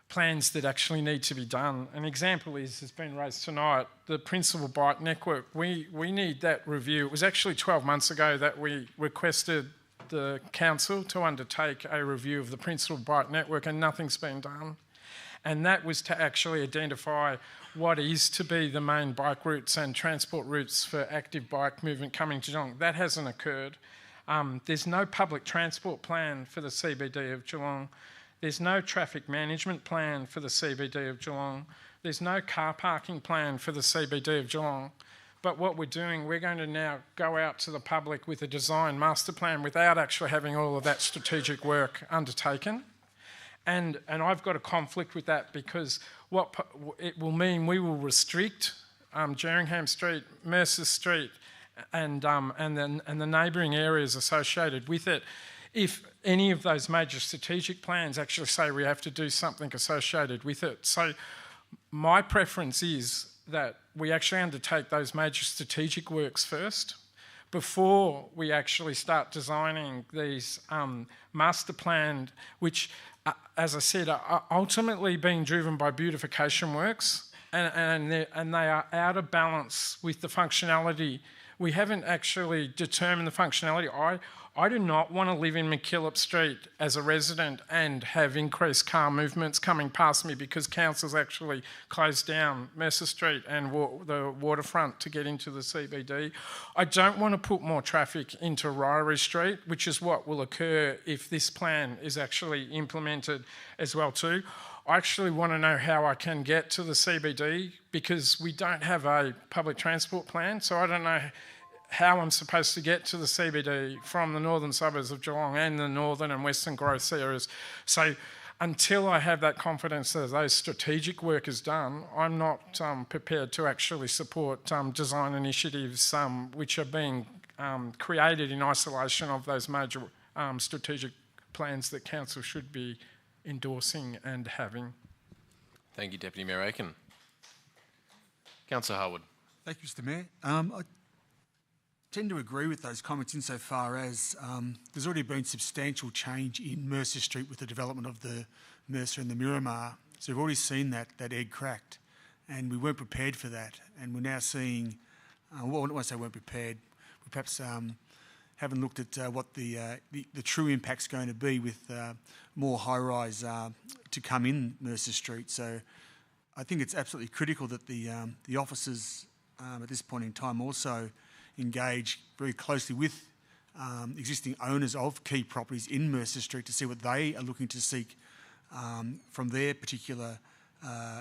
plans that actually need to be done. An example is, has been raised tonight, the principal bike network. We need that review. It was actually 12 months ago that we requested the council to undertake a review of the principal bike network, and nothing's been done. And that was to actually identify what is to be the main bike routes and transport routes for active bike movement coming to Geelong. That hasn't occurred. There's no public transport plan for the CBD of Geelong. There's no traffic management plan for the CBD of Geelong. There's no car parking plan for the CBD of Geelong. But what we're doing, we're going to now go out to the public with a design master plan without actually having all of that strategic work undertaken. And I've got a conflict with that, because what it will mean, we will restrict Jerningham Street, Mercer Street, and the neighbouring areas associated with it, if any of those major strategic plans actually say we have to do something associated with it. So my preference is that we actually undertake those major strategic works first before we actually start designing these master planned, which, as I said, are ultimately being driven by beautification works, and they are out of balance with the functionality. We haven't actually determined the functionality. I do not want to live in MacKillop Street as a resident and have increased car movements coming past me because council's actually closed down Mercer Street and the waterfront to get into the CBD. I don't want to put more traffic into Ryrie Street, which is what will occur if this plan is actually implemented as well too. I actually want to know how I can get to the CBD, because we don't have a public transport plan, so I don't know how I'm supposed to get to the CBD from the northern suburbs of Geelong and the northern and western growth areas. So until I have that confidence that those strategic work is done, I'm not prepared to actually support design initiatives which are being created in isolation of those major strategic plans that council should be endorsing and having. Thank you, Deputy Mayor Aiken. Councillor Harwood. Thank you, Mr Mayor. I tend to agree with those comments insofar as there's already been substantial change in Mercer Street with the development of the Mercer and the Miramar. So we've already seen that egg cracked, and we weren't prepared for that. And we're now seeing, well, when I say weren't prepared, we perhaps haven't looked at what the true impact's going to be with more high-rise to come in Mercer Street. So I think it's absolutely critical that the officers at this point in time also engage very closely with existing owners of key properties in Mercer Street to see what they are looking to seek from their particular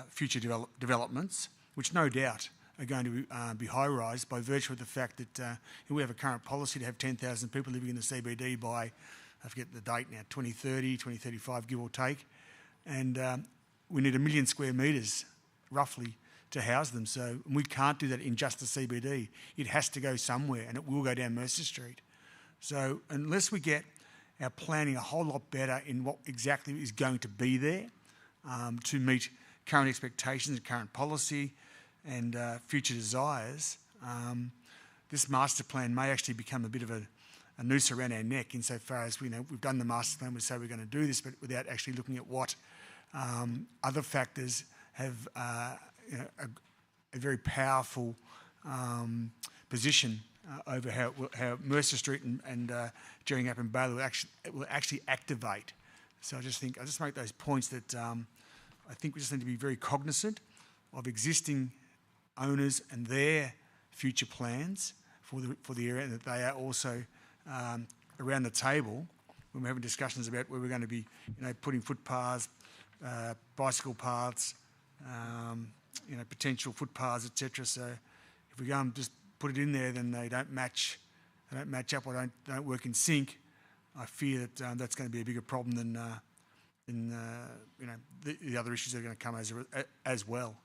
future developments, which no doubt are going to be high-rise by virtue of the fact that we have a current policy to have 10,000 people living in the CBD by, I forget the date now, 2030, 2035, give or take. And we need 1 million square metres, roughly, to house them. So we can't do that in just the CBD. It has to go somewhere, and it will go down Mercer Street. So unless we get our planning a whole lot better in what exactly is going to be there to meet current expectations and current policy and future desires, this master plan may actually become a bit of a noose around our neck insofar as we've done the master plan, we say we're going to do this, but without actually looking at what other factors have a very powerful position over how Mercer Street and Jerningham and Bailey will actually activate. So I just make those points that I think we just need to be very cognizant of existing owners and their future plans for the area, and that they are also around the table when we're having discussions about where we're going to be, putting footpaths, bicycle paths, potential footpaths, etc. So if we go and just put it in there, then they don't match up or don't work in sync. I fear that that's going to be a bigger problem than then the other issues are going to come as well.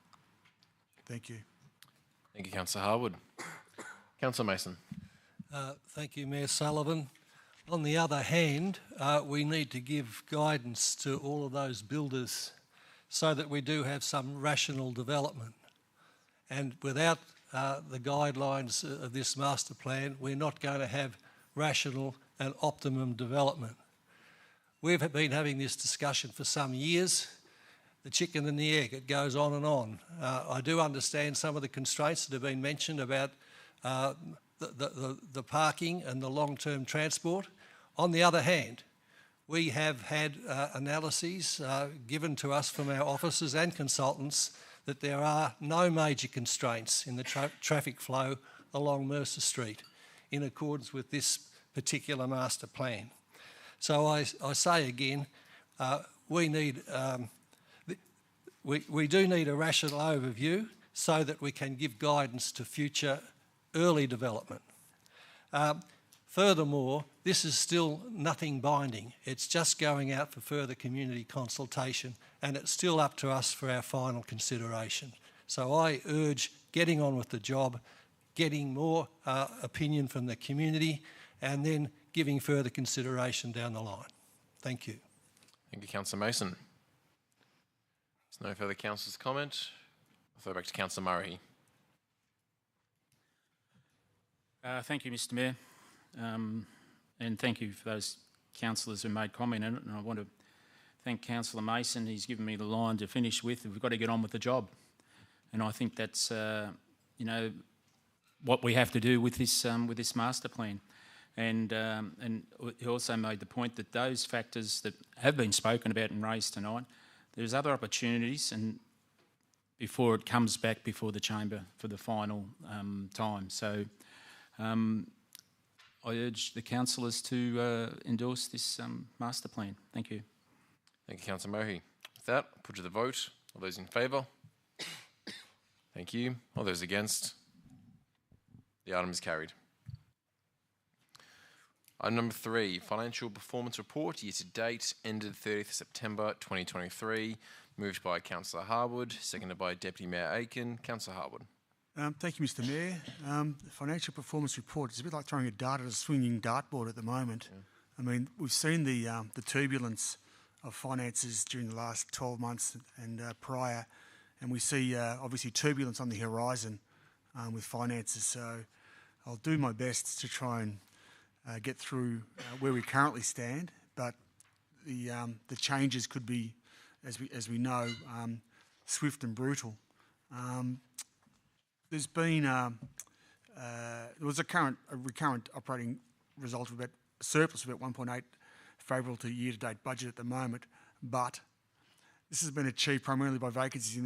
Thank you. Thank you, Councillor Harwood. Councillor Mason. Thank you, Mayor Sullivan. On the other hand, we need to give guidance to all of those builders so that we do have some rational development. And without the guidelines of this master plan, we're not going to have rational and optimum development. We've been having this discussion for some years. The chicken and the egg, it goes on and on. I do understand some of the constraints that have been mentioned about the parking and the long-term transport. On the other hand, we have had analyses given to us from our officers and consultants that there are no major constraints in the traffic flow along Mercer Street in accordance with this particular master plan. So I say again, we do need a rational overview so that we can give guidance to future early development. Furthermore, this is still nothing binding. It's just going out for further community consultation, and it's still up to us for our final consideration. So I urge getting on with the job, getting more opinion from the community, and then giving further consideration down the line. Thank you. Thank you, Councillor Mason. There's no further councillors' comment. I'll throw back to Councillor Murray. Thank you, Mr Mayor. And thank you for those councillors who made comment in it. And I want to thank Councillor Mason. He's given me the line to finish with. We've got to get on with the job. And I think that's, what we have to do with this master plan. And he also made the point that those factors that have been spoken about and raised tonight, there's other opportunities and before it comes back before the chamber for the final time. So I urge the councillors to endorse this master plan. Thank you. Thank you, Councillor Mohi. With that, I'll put to the vote. All those in favour? Thank you. All those against? The item is carried. Item number 3, Financial Performance Report, year to date, ended 30th September 2023. Moved by Councillor Harwood, seconded by Deputy Mayor Aiken. Councillor Harwood. Thank you, Mr Mayor. The Financial Performance Report is a bit like throwing a dart at a swinging dartboard at the moment. Yeah. I mean, we've seen the turbulence of finances during the last 12 months and prior, and we see obviously turbulence on the horizon with finances. So I'll do my best to try and get through where we currently stand, but the changes could be, as we know, swift and brutal. There's been there was a recurrent operating result of about a surplus of about 1.8 favourable to year-to-date budget at the moment, but this has been achieved primarily by vacancies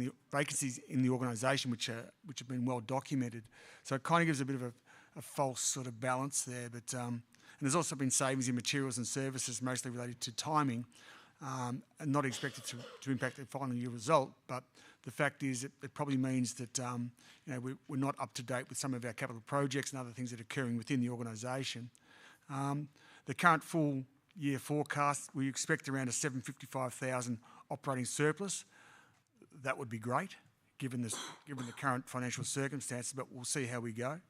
in the organisation, which have been well documented. So it kind of gives a bit of a false sort of balance there. But and there's also been savings in materials and services, mostly related to timing, and not expected to impact the final year result. But the fact is, it probably means that we're not up to date with some of our capital projects and other things that are occurring within the organisation. The current full year forecast, we expect around a 755,000 operating surplus. That would be great, given the current financial circumstances, but we'll see how we go.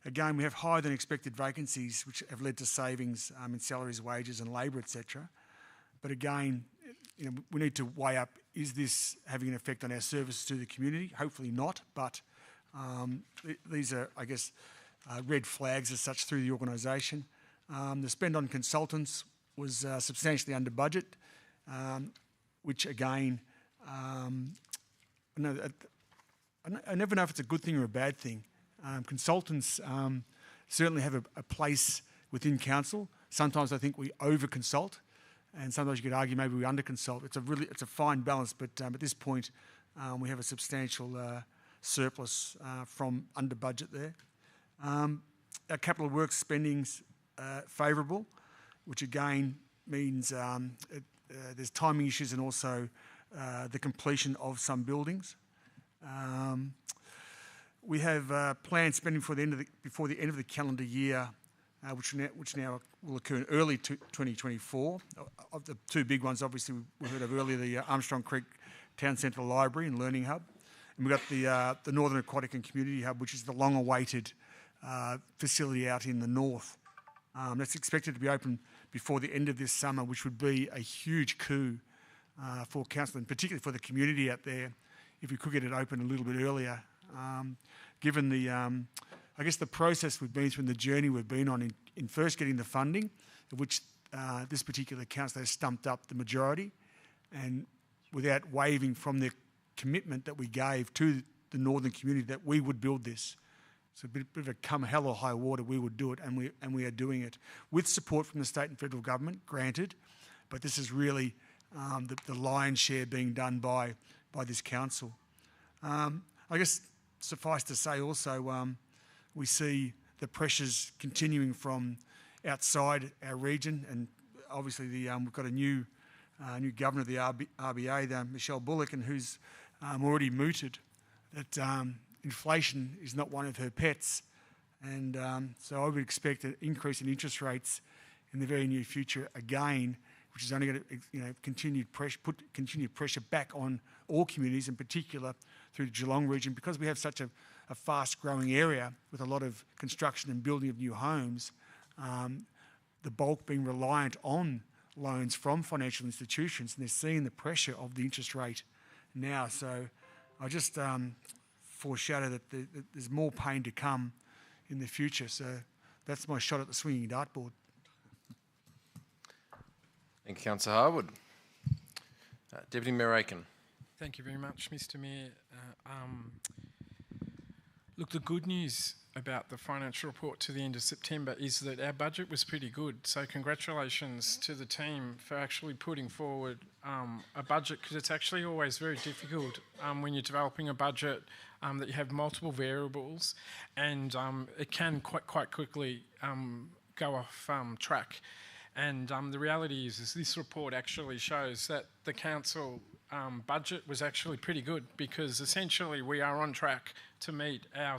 Again, we have higher than expected vacancies, which have led to savings in salaries, wages and labour, etc. But again, we need to weigh up, is this having an effect on our services to the community? Hopefully not, but these are, I guess, red flags as such through the organisation. The spend on consultants was substantially under budget, which again, I never know if it's a good thing or a bad thing. Consultants certainly have a place within council. Sometimes I think we over-consult, and sometimes you could argue maybe we under-consult. It's a fine balance, but at this point we have a substantial surplus from under budget there. Our capital works spending's favourable, which again means there's timing issues and also the completion of some buildings. We have planned spending before the end of the calendar year which now will occur in early 2024. Of the two big ones, obviously, we heard of earlier, the Armstrong Creek Town Centre Library and Learning Hub. And we've got the Northern Aquatic and Community Hub, which is the long-awaited facility out in the north. That's expected to be open before the end of this summer, which would be a huge coup for council, and particularly for the community out there, if we could get it open a little bit earlier. Given the, I guess, the process we've been through and the journey we've been on in first getting the funding, of which this particular council has stumped up the majority, and without wavering from the commitment that we gave to the northern community that we would build this. It's a bit of a come hell or high water, we would do it, and we are doing it with support from the state and federal government, granted, but this is really the lion's share being done by this council. I guess suffice to say also, we see the pressures continuing from outside our region, and obviously we've got a new governor of the RBA, Michelle Bullock, and who's already mooted that inflation is not one of her pets, and so I would expect an increase in interest rates in the very near future again, which is only going to put continued pressure back on all communities, in particular through the Geelong region, because we have such a fast-growing area with a lot of construction and building of new homes. The bulk being reliant on loans from financial institutions, and they're seeing the pressure of the interest rate now. So I just foreshadow that there's more pain to come in the future. So that's my shot at the swinging dartboard. Thank you, Councillor Harwood. Deputy Mayor Aiken. Thank you very much, Mr Mayor. Look, the good news about the financial report to the end of September is that our budget was pretty good. So congratulations to the team for actually putting forward a budget, because it's actually always very difficult when you're developing a budget that you have multiple variables, and it can quite quickly go off track. And the reality is this report actually shows that the council budget was actually pretty good, because essentially we are on track to meet our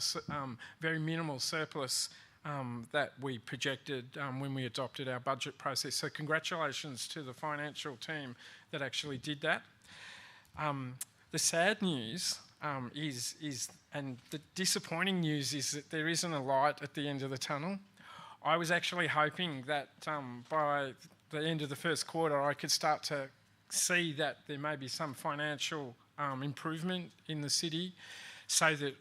very minimal surplus that we projected when we adopted our budget process. So congratulations to the financial team that actually did that. The sad news and the disappointing news is that there isn't a light at the end of the tunnel. I was actually hoping that by the end of the first quarter I could start to see that there may be some financial improvement in the city, so that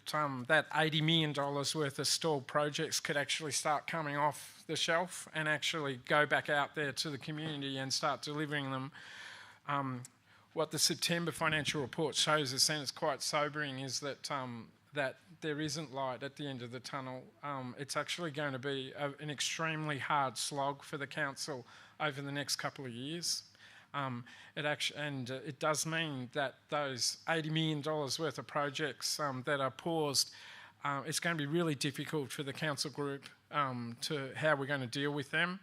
that $80 million worth of stalled projects could actually start coming off the shelf and actually go back out there to the community and start delivering them. What the September financial report shows us, and it's quite sobering, is that that there isn't light at the end of the tunnel. It's actually going to be an extremely hard slog for the council over the next couple of years. It does mean that those $80 million worth of projects that are paused, it's going to be really difficult for the council group to how we're going to deal with them.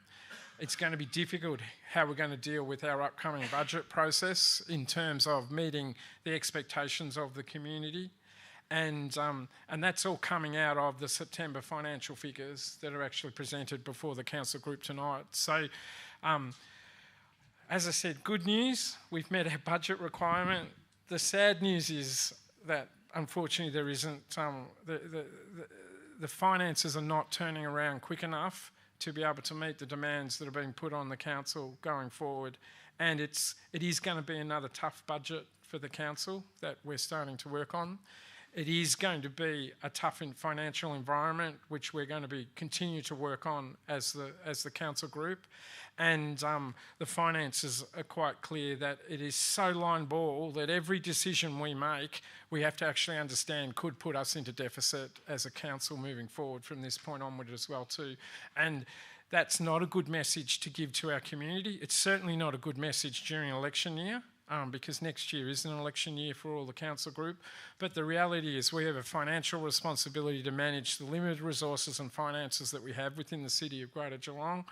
It's going to be difficult how we're going to deal with our upcoming budget process in terms of meeting the expectations of the community. And that's all coming out of the September financial figures that are actually presented before the council group tonight. So, as I said, good news, we've met our budget requirement. The sad news is that, unfortunately, there isn't, the finances are not turning around quick enough to be able to meet the demands that are being put on the council going forward. And it is going to be another tough budget for the council that we're starting to work on. It is going to be a tough financial environment, which we're going to continue to work on as the council group. And the finances are quite clear that it is so line ball that every decision we make, we have to actually understand could put us into deficit as a council moving forward from this point onward as well too. And that's not a good message to give to our community. It's certainly not a good message during an election year. Because next year is an election year for all the council group. But the reality is we have a financial responsibility to manage the limited resources and finances that we have within the city of Greater Geelong.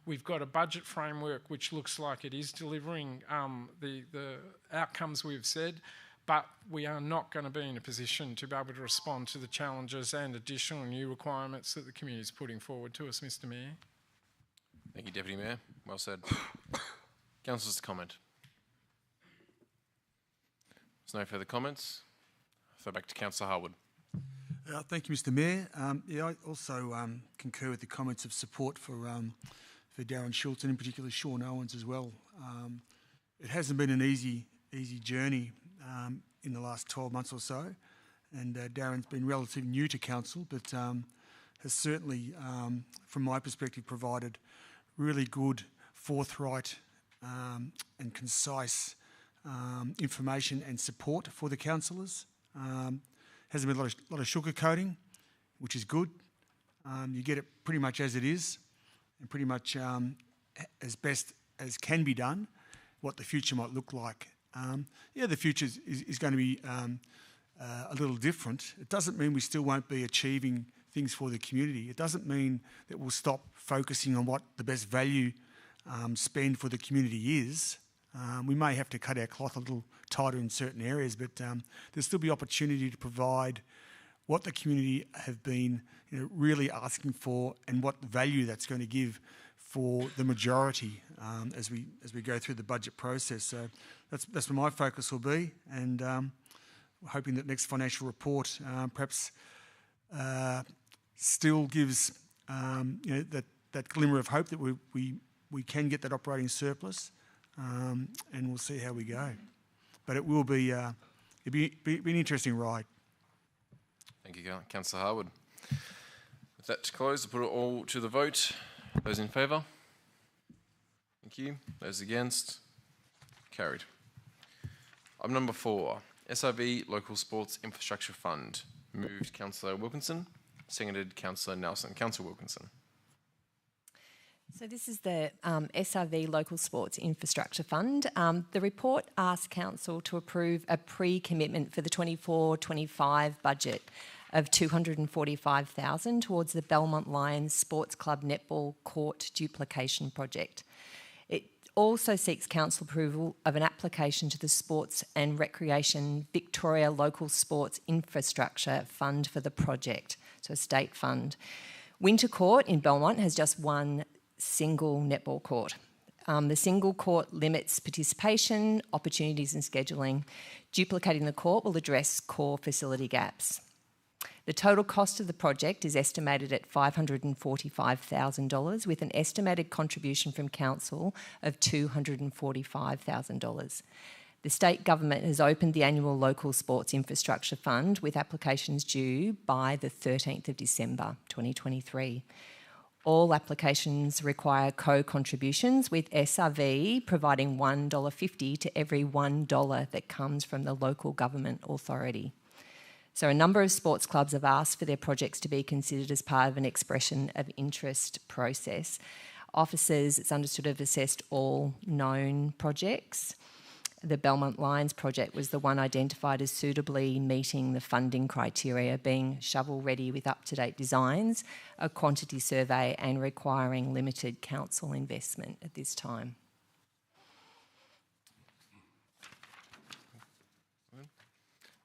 We've got a budget framework which looks like it is delivering the outcomes we've said, but we are not going to be in a position to be able to respond to the challenges and additional new requirements that the community is putting forward to us, Mr Mayor. Thank you, Deputy Mayor. Well said. Councillors to comment. There's no further comments. So back to Councillor Harwood. Thank you, Mr Mayor. I also concur with the comments of support for Darren Schultz and in particular Sean Owens as well. It hasn't been an easy journey in the last 12 months or so, and Darren's been relatively new to council, but has certainly, from my perspective, provided really good, forthright and concise information and support for the councillors. Hasn't been a lot of sugarcoating, which is good. You get it pretty much as it is, and pretty much as best as can be done, what the future might look like. The future is going to be a little different. It doesn't mean we still won't be achieving things for the community. It doesn't mean that we'll stop focusing on what the best value spend for the community is. We may have to cut our cloth a little tighter in certain areas, but there'll still be opportunity to provide what the community have been really asking for and what value that's going to give for the majority as we go through the budget process. So that's where my focus will be, and we're hoping that next financial report perhaps still gives that glimmer of hope that we can get that operating surplus, and we'll see how we go. But it will be it'll be an interesting ride. Thank you, Councillor Harwood. With that to close, I'll put it all to the vote. Those in favour? Thank you. Those against? Carried. Item number 4, SRV Local Sports Infrastructure Fund. Moved Councillor Wilkinson, seconded Councillor Nelson. Councillor Wilkinson. So this is the SRV Local Sports Infrastructure Fund. The report asks Council to approve a pre-commitment for the 24-25 budget of $245,000 towards the Belmont Lions Sports Club Netball Court Duplication Project. It also seeks Council approval of an application to the Sports and Recreation Victoria Local Sports Infrastructure Fund for the project, so a state fund. Winter Court in Belmont has just one single netball court. The single court limits participation, opportunities and scheduling. Duplicating the court will address core facility gaps. The total cost of the project is estimated at $545,000 with an estimated contribution from Council of $245,000. The state government has opened the annual Local Sports Infrastructure Fund with applications due by the 13th of December 2023. All applications require co-contributions, with SRV providing $1.50 to every $1 that comes from the local government authority. So a number of sports clubs have asked for their projects to be considered as part of an expression of interest process. Officers, it's understood, have assessed all known projects. The Belmont Lions project was the one identified as suitably meeting the funding criteria, being shovel-ready with up-to-date designs, a quantity survey and requiring limited council investment at this time.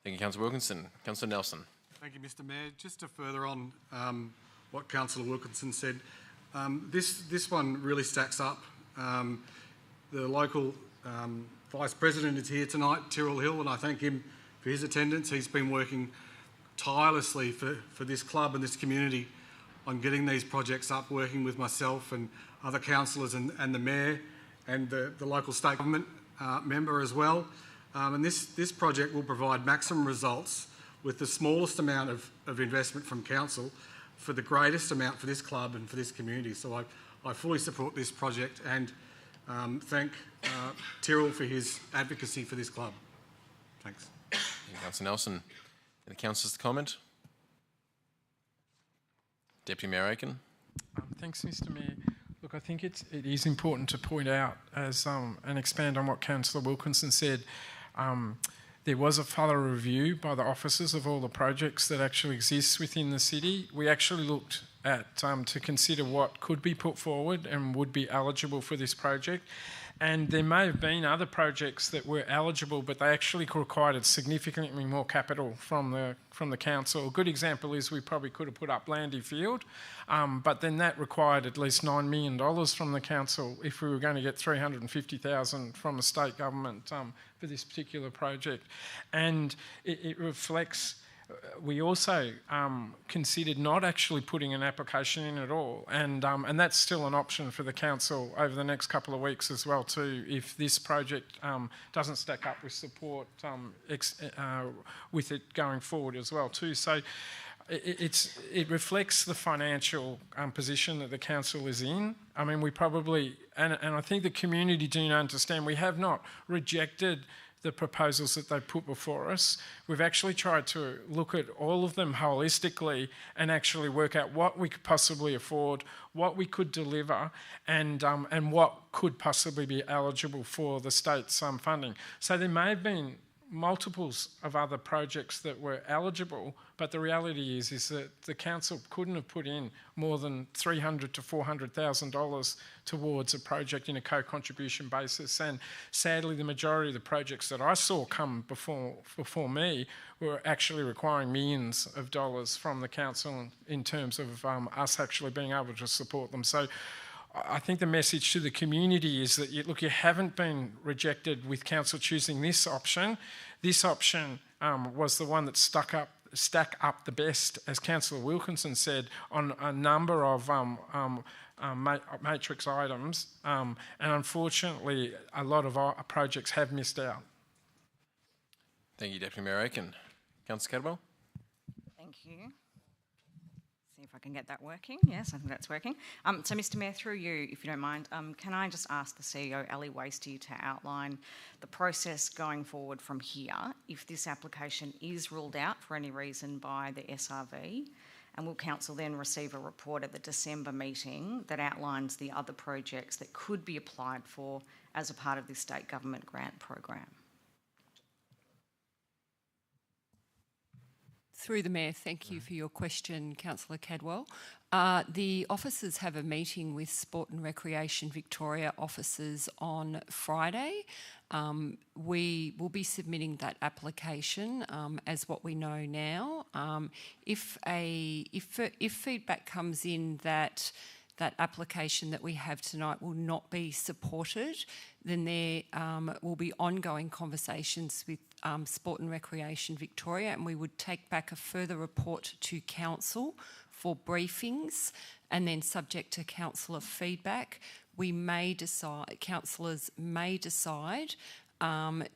Thank you, Councillor Wilkinson. Councillor Nelson. Thank you, Mr Mayor. Just to further on what Councillor Wilkinson said, this one really stacks up. The local Vice President is here tonight, Tyrrell Hill, and I thank him for his attendance. He's been working tirelessly for this club and this community on getting these projects up, working with myself and other councillors and the Mayor and the local state government member as well. And this project will provide maximum results with the smallest amount of investment from Council for the greatest amount for this club and for this community. So I fully support this project and thank Tyrrell for his advocacy for this club. Thanks. Thank you, Councillor Nelson. Any councillors to comment? Deputy Mayor Aiken. Thanks, Mr Mayor. Look, I think it is important to point out as and expand on what Councillor Wilkinson said. There was a thorough review by the officers of all the projects that actually exist within the city. We actually looked at to consider what could be put forward and would be eligible for this project. And there may have been other projects that were eligible, but they actually required significantly more capital from the council. A good example is we probably could have put up Landy Field, but then that required at least $9 million from the council if we were going to get $350,000 from the state government for this particular project. And it reflects. We also considered not actually putting an application in at all, and that's still an option for the council over the next couple of weeks as well too, if this project doesn't stack up with support with it going forward as well too. So it reflects the financial position that the council is in. I mean, we probably, and I think the community do understand, we have not rejected the proposals that they put before us. We've actually tried to look at all of them holistically and actually work out what we could possibly afford, what we could deliver, and what could possibly be eligible for the state's funding. So there may have been multiples of other projects that were eligible, but the reality is that the council couldn't have put in more than $300,000 to $400,000 towards a project in a co-contribution basis. And sadly, the majority of the projects that I saw come before me were actually requiring millions of dollars from the council in terms of us actually being able to support them. So I think the message to the community is that, you haven't been rejected with council choosing this option. This option was the one that stack up the best, as Councillor Wilkinson said, on a number of matrix items, and unfortunately a lot of our projects have missed out. Thank you, Deputy Mayor Aiken. Councillor Cadwell. Thank you. See if I can get that working. Yes, I think that's working. So, Mr Mayor, through you, if you don't mind, can I just ask the CEO, Ali Wasty, to outline the process going forward from here if this application is ruled out for any reason by the SRV? And will Council then receive a report at the December meeting that outlines the other projects that could be applied for as a part of this state government grant program? Through the Mayor, thank you for your question, Councillor Cadwell. The officers have a meeting with Sport and Recreation Victoria officers on Friday. We will be submitting that application as what we know now. If feedback comes in that application that we have tonight will not be supported, then there will be ongoing conversations with Sport and Recreation Victoria, and we would take back a further report to Council for briefings, and then subject to councillor feedback, councillors may decide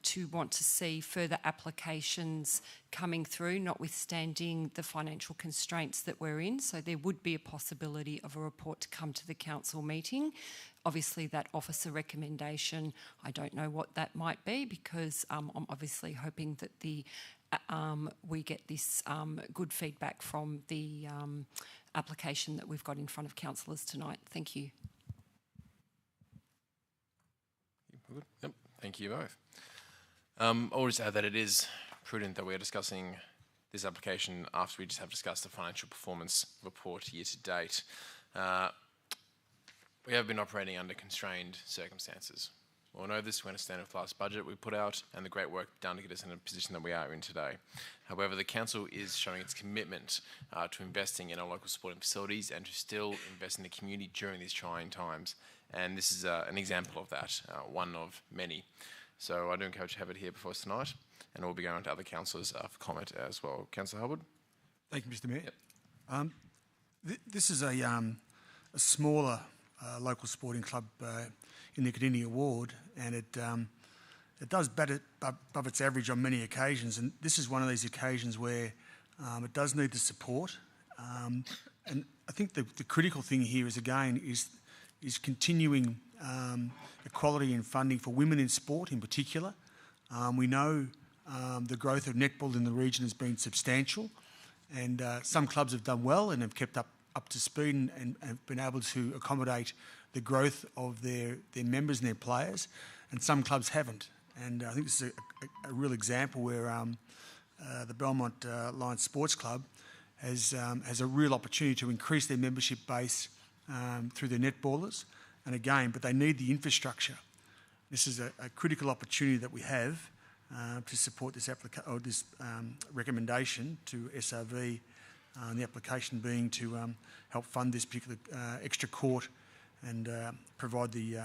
to want to see further applications coming through, notwithstanding the financial constraints that we're in. So there would be a possibility of a report to come to the council meeting. Obviously, that officer recommendation, I don't know what that might be, because I'm obviously hoping that we get this good feedback from the application that we've got in front of councillors tonight. Thank you. Yep. Thank you both. I'll just add that it is prudent that we're discussing this application after we just have discussed the financial performance report year to date. We have been operating under constrained circumstances. We all know this. We understand with the last budget we put out and the great work done to get us in a position that we are in today. However, the council is showing its commitment to investing in our local sporting facilities and to still invest in the community during these trying times. And this is an example of that, one of many. So I do encourage you to have it here before us tonight, and we'll be going on to other councillors for comment as well. Councillor Hubbard. Thank you, Mr Mayor. Yep. This is a smaller local sporting club in the Cardinia ward, and it does bat above its average on many occasions, and this is one of these occasions where it does need the support. And I think the critical thing here is continuing equality in funding for women in sport in particular. We know the growth of netball in the region has been substantial, and some clubs have done well and have kept up to speed and have been able to accommodate the growth of their members and their players, and some clubs haven't. And I think this is a real example where the Belmont Lions Sports Club has a real opportunity to increase their membership base through their netballers, and again, but they need the infrastructure. this is a critical opportunity that we have to support this recommendation to SRV, and the application being to help fund this particular extra court and provide the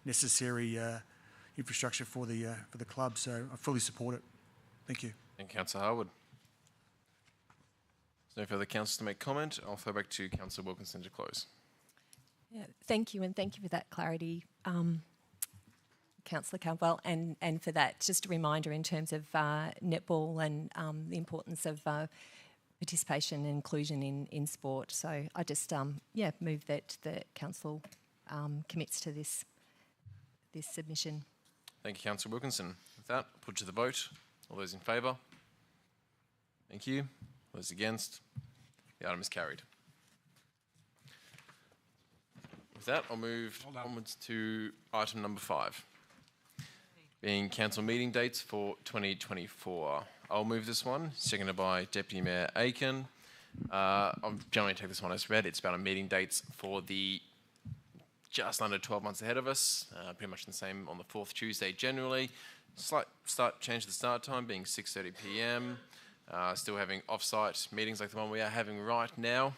necessary infrastructure for the club. So I fully support it. Thank you. Thank you, Councillor Harwood. There's no further councillors to make comment. I'll throw back to Councillor Wilkinson to close. Yeah, thank you, and thank you for that clarity, Councillor Caldwell, and for that. Just a reminder in terms of netball and the importance of participation and inclusion in sport. So I just move that the council commits to this submission. Thank you, Councillor Wilkinson. With that, I'll put to the vote. All those in favour? Thank you. All those against? The item is carried. With that, I'll move onwards to item number 5, being council meeting dates for 2024. I'll move this one, seconded by Deputy Mayor Aiken. I'll generally take this one as read. It's about meeting dates for the just under 12 months ahead of us, pretty much the same on the 4th Tuesday generally. Slight change to the start time, being 6:30 p.m. Still having off-site meetings like the one we are having right now.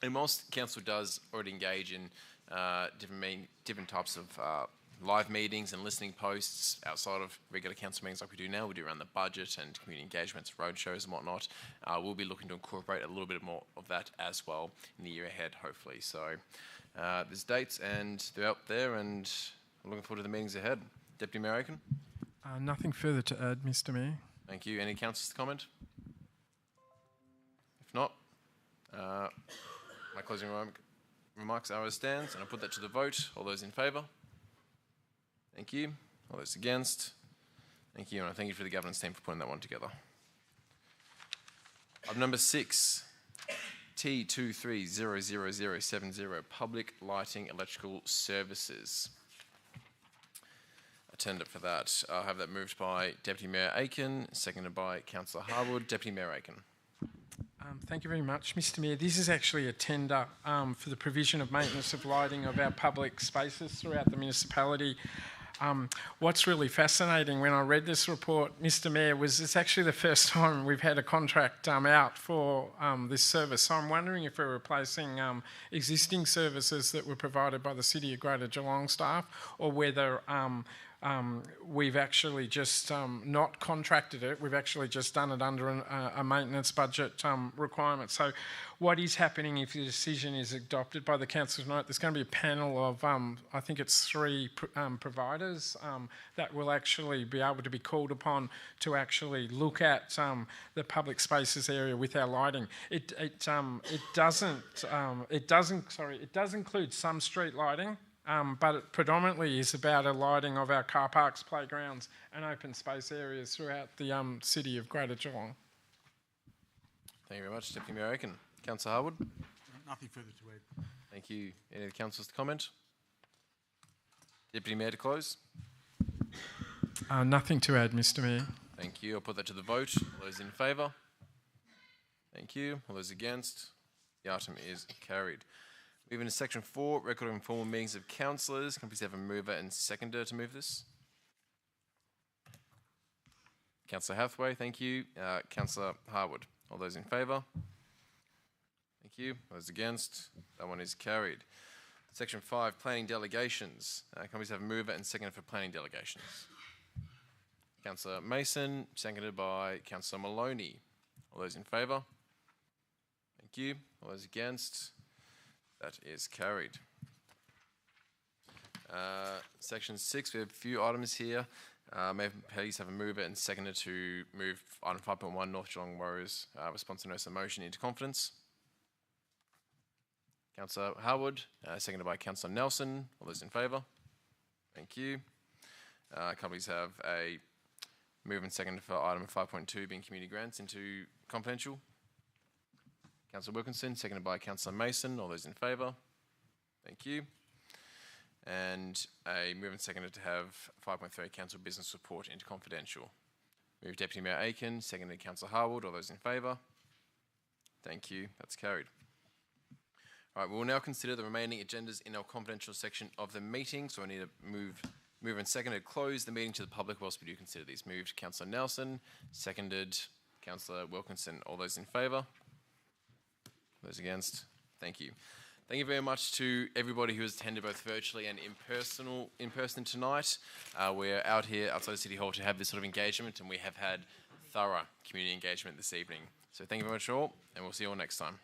And whilst council does already engage in different types of live meetings and listening posts outside of regular council meetings like we do now, we do around the budget and community engagements, roadshows and whatnot, we'll be looking to incorporate a little bit more of that as well in the year ahead, hopefully. So there's dates and they're out there, and I'm looking forward to the meetings ahead. Deputy Mayor Aiken? Nothing further to add, Mr Mayor. Thank you. Any councillors to comment? If not, my closing remarks are as stands, and I'll put that to the vote. All those in favour? Thank you. All those against? Thank you, and I thank you for the governance team for putting that one together. Item number 6, T230070, Public Lighting Electrical Services. Attender for that. I'll have that moved by Deputy Mayor Aiken, seconded by Councillor Harwood. Deputy Mayor Aiken. Thank you very much, Mr Mayor. This is actually a tender for the provision of maintenance of lighting of our public spaces throughout the municipality. What's really fascinating when I read this report, Mr Mayor, was it's actually the first time we've had a contract out for this service. So I'm wondering if we're replacing existing services that were provided by the City of Greater Geelong staff, or whether we've actually just not contracted it, we've actually just done it under a maintenance budget requirement. So what is happening if the decision is adopted by the council tonight? There's going to be a panel of, I think it's 3 providers that will actually be able to be called upon to actually look at the public spaces area with our lighting. It does include some street lighting, but it predominantly is about a lighting of our car parks, playgrounds and open space areas throughout the City of Greater Geelong. Thank you very much, Deputy Mayor Aiken. Councillor Harwood? Nothing further to add. Thank you. Any other councillors to comment? Deputy Mayor to close? Nothing to add, Mr Mayor. Thank you. I'll put that to the vote. All those in favour? Thank you. All those against? The item is carried. Moving to section 4, record of informal meetings of councillors. Can I please have a mover and seconder to move this? Councillor Hathaway, thank you. Councillor Harwood. All those in favour? Thank you. All those against? That one is carried. Section 5, planning delegations. Can I please have a mover and seconder for planning delegations? Councillor Mason, seconded by Councillor Maloney. All those in favour? Thank you. All those against? That is carried. Section 6, we have a few items here. May I please have a mover and seconder to move item 5.1 North Geelong Warriors response to notice of motion into confidence? Councillor Harwood, seconded by Councillor Nelson. All those in favour? Thank you. Can I please have a move and seconder for item 5.2 being community grants into confidential? Councillor Wilkinson, seconded by Councillor Mason. All those in favour? Thank you. And a move and seconded to have 5.3 council business report into confidential. Move Deputy Mayor Aiken, seconded Councillor Harwood. All those in favour? Thank you. That's carried. All right, we will now consider the remaining agendas in our confidential section of the meeting. So I need to move Move and seconded, close the meeting to the public whilst we do consider these. Moved, Councillor Nelson. Seconded, Councillor Wilkinson. All those in favour? Those against? Thank you. Thank you very much to everybody who has attended both virtually and in person tonight. We're out here outside the City Hall to have this sort of engagement, and we have had thorough community engagement this evening. So thank you very much all, and we'll see you all next time.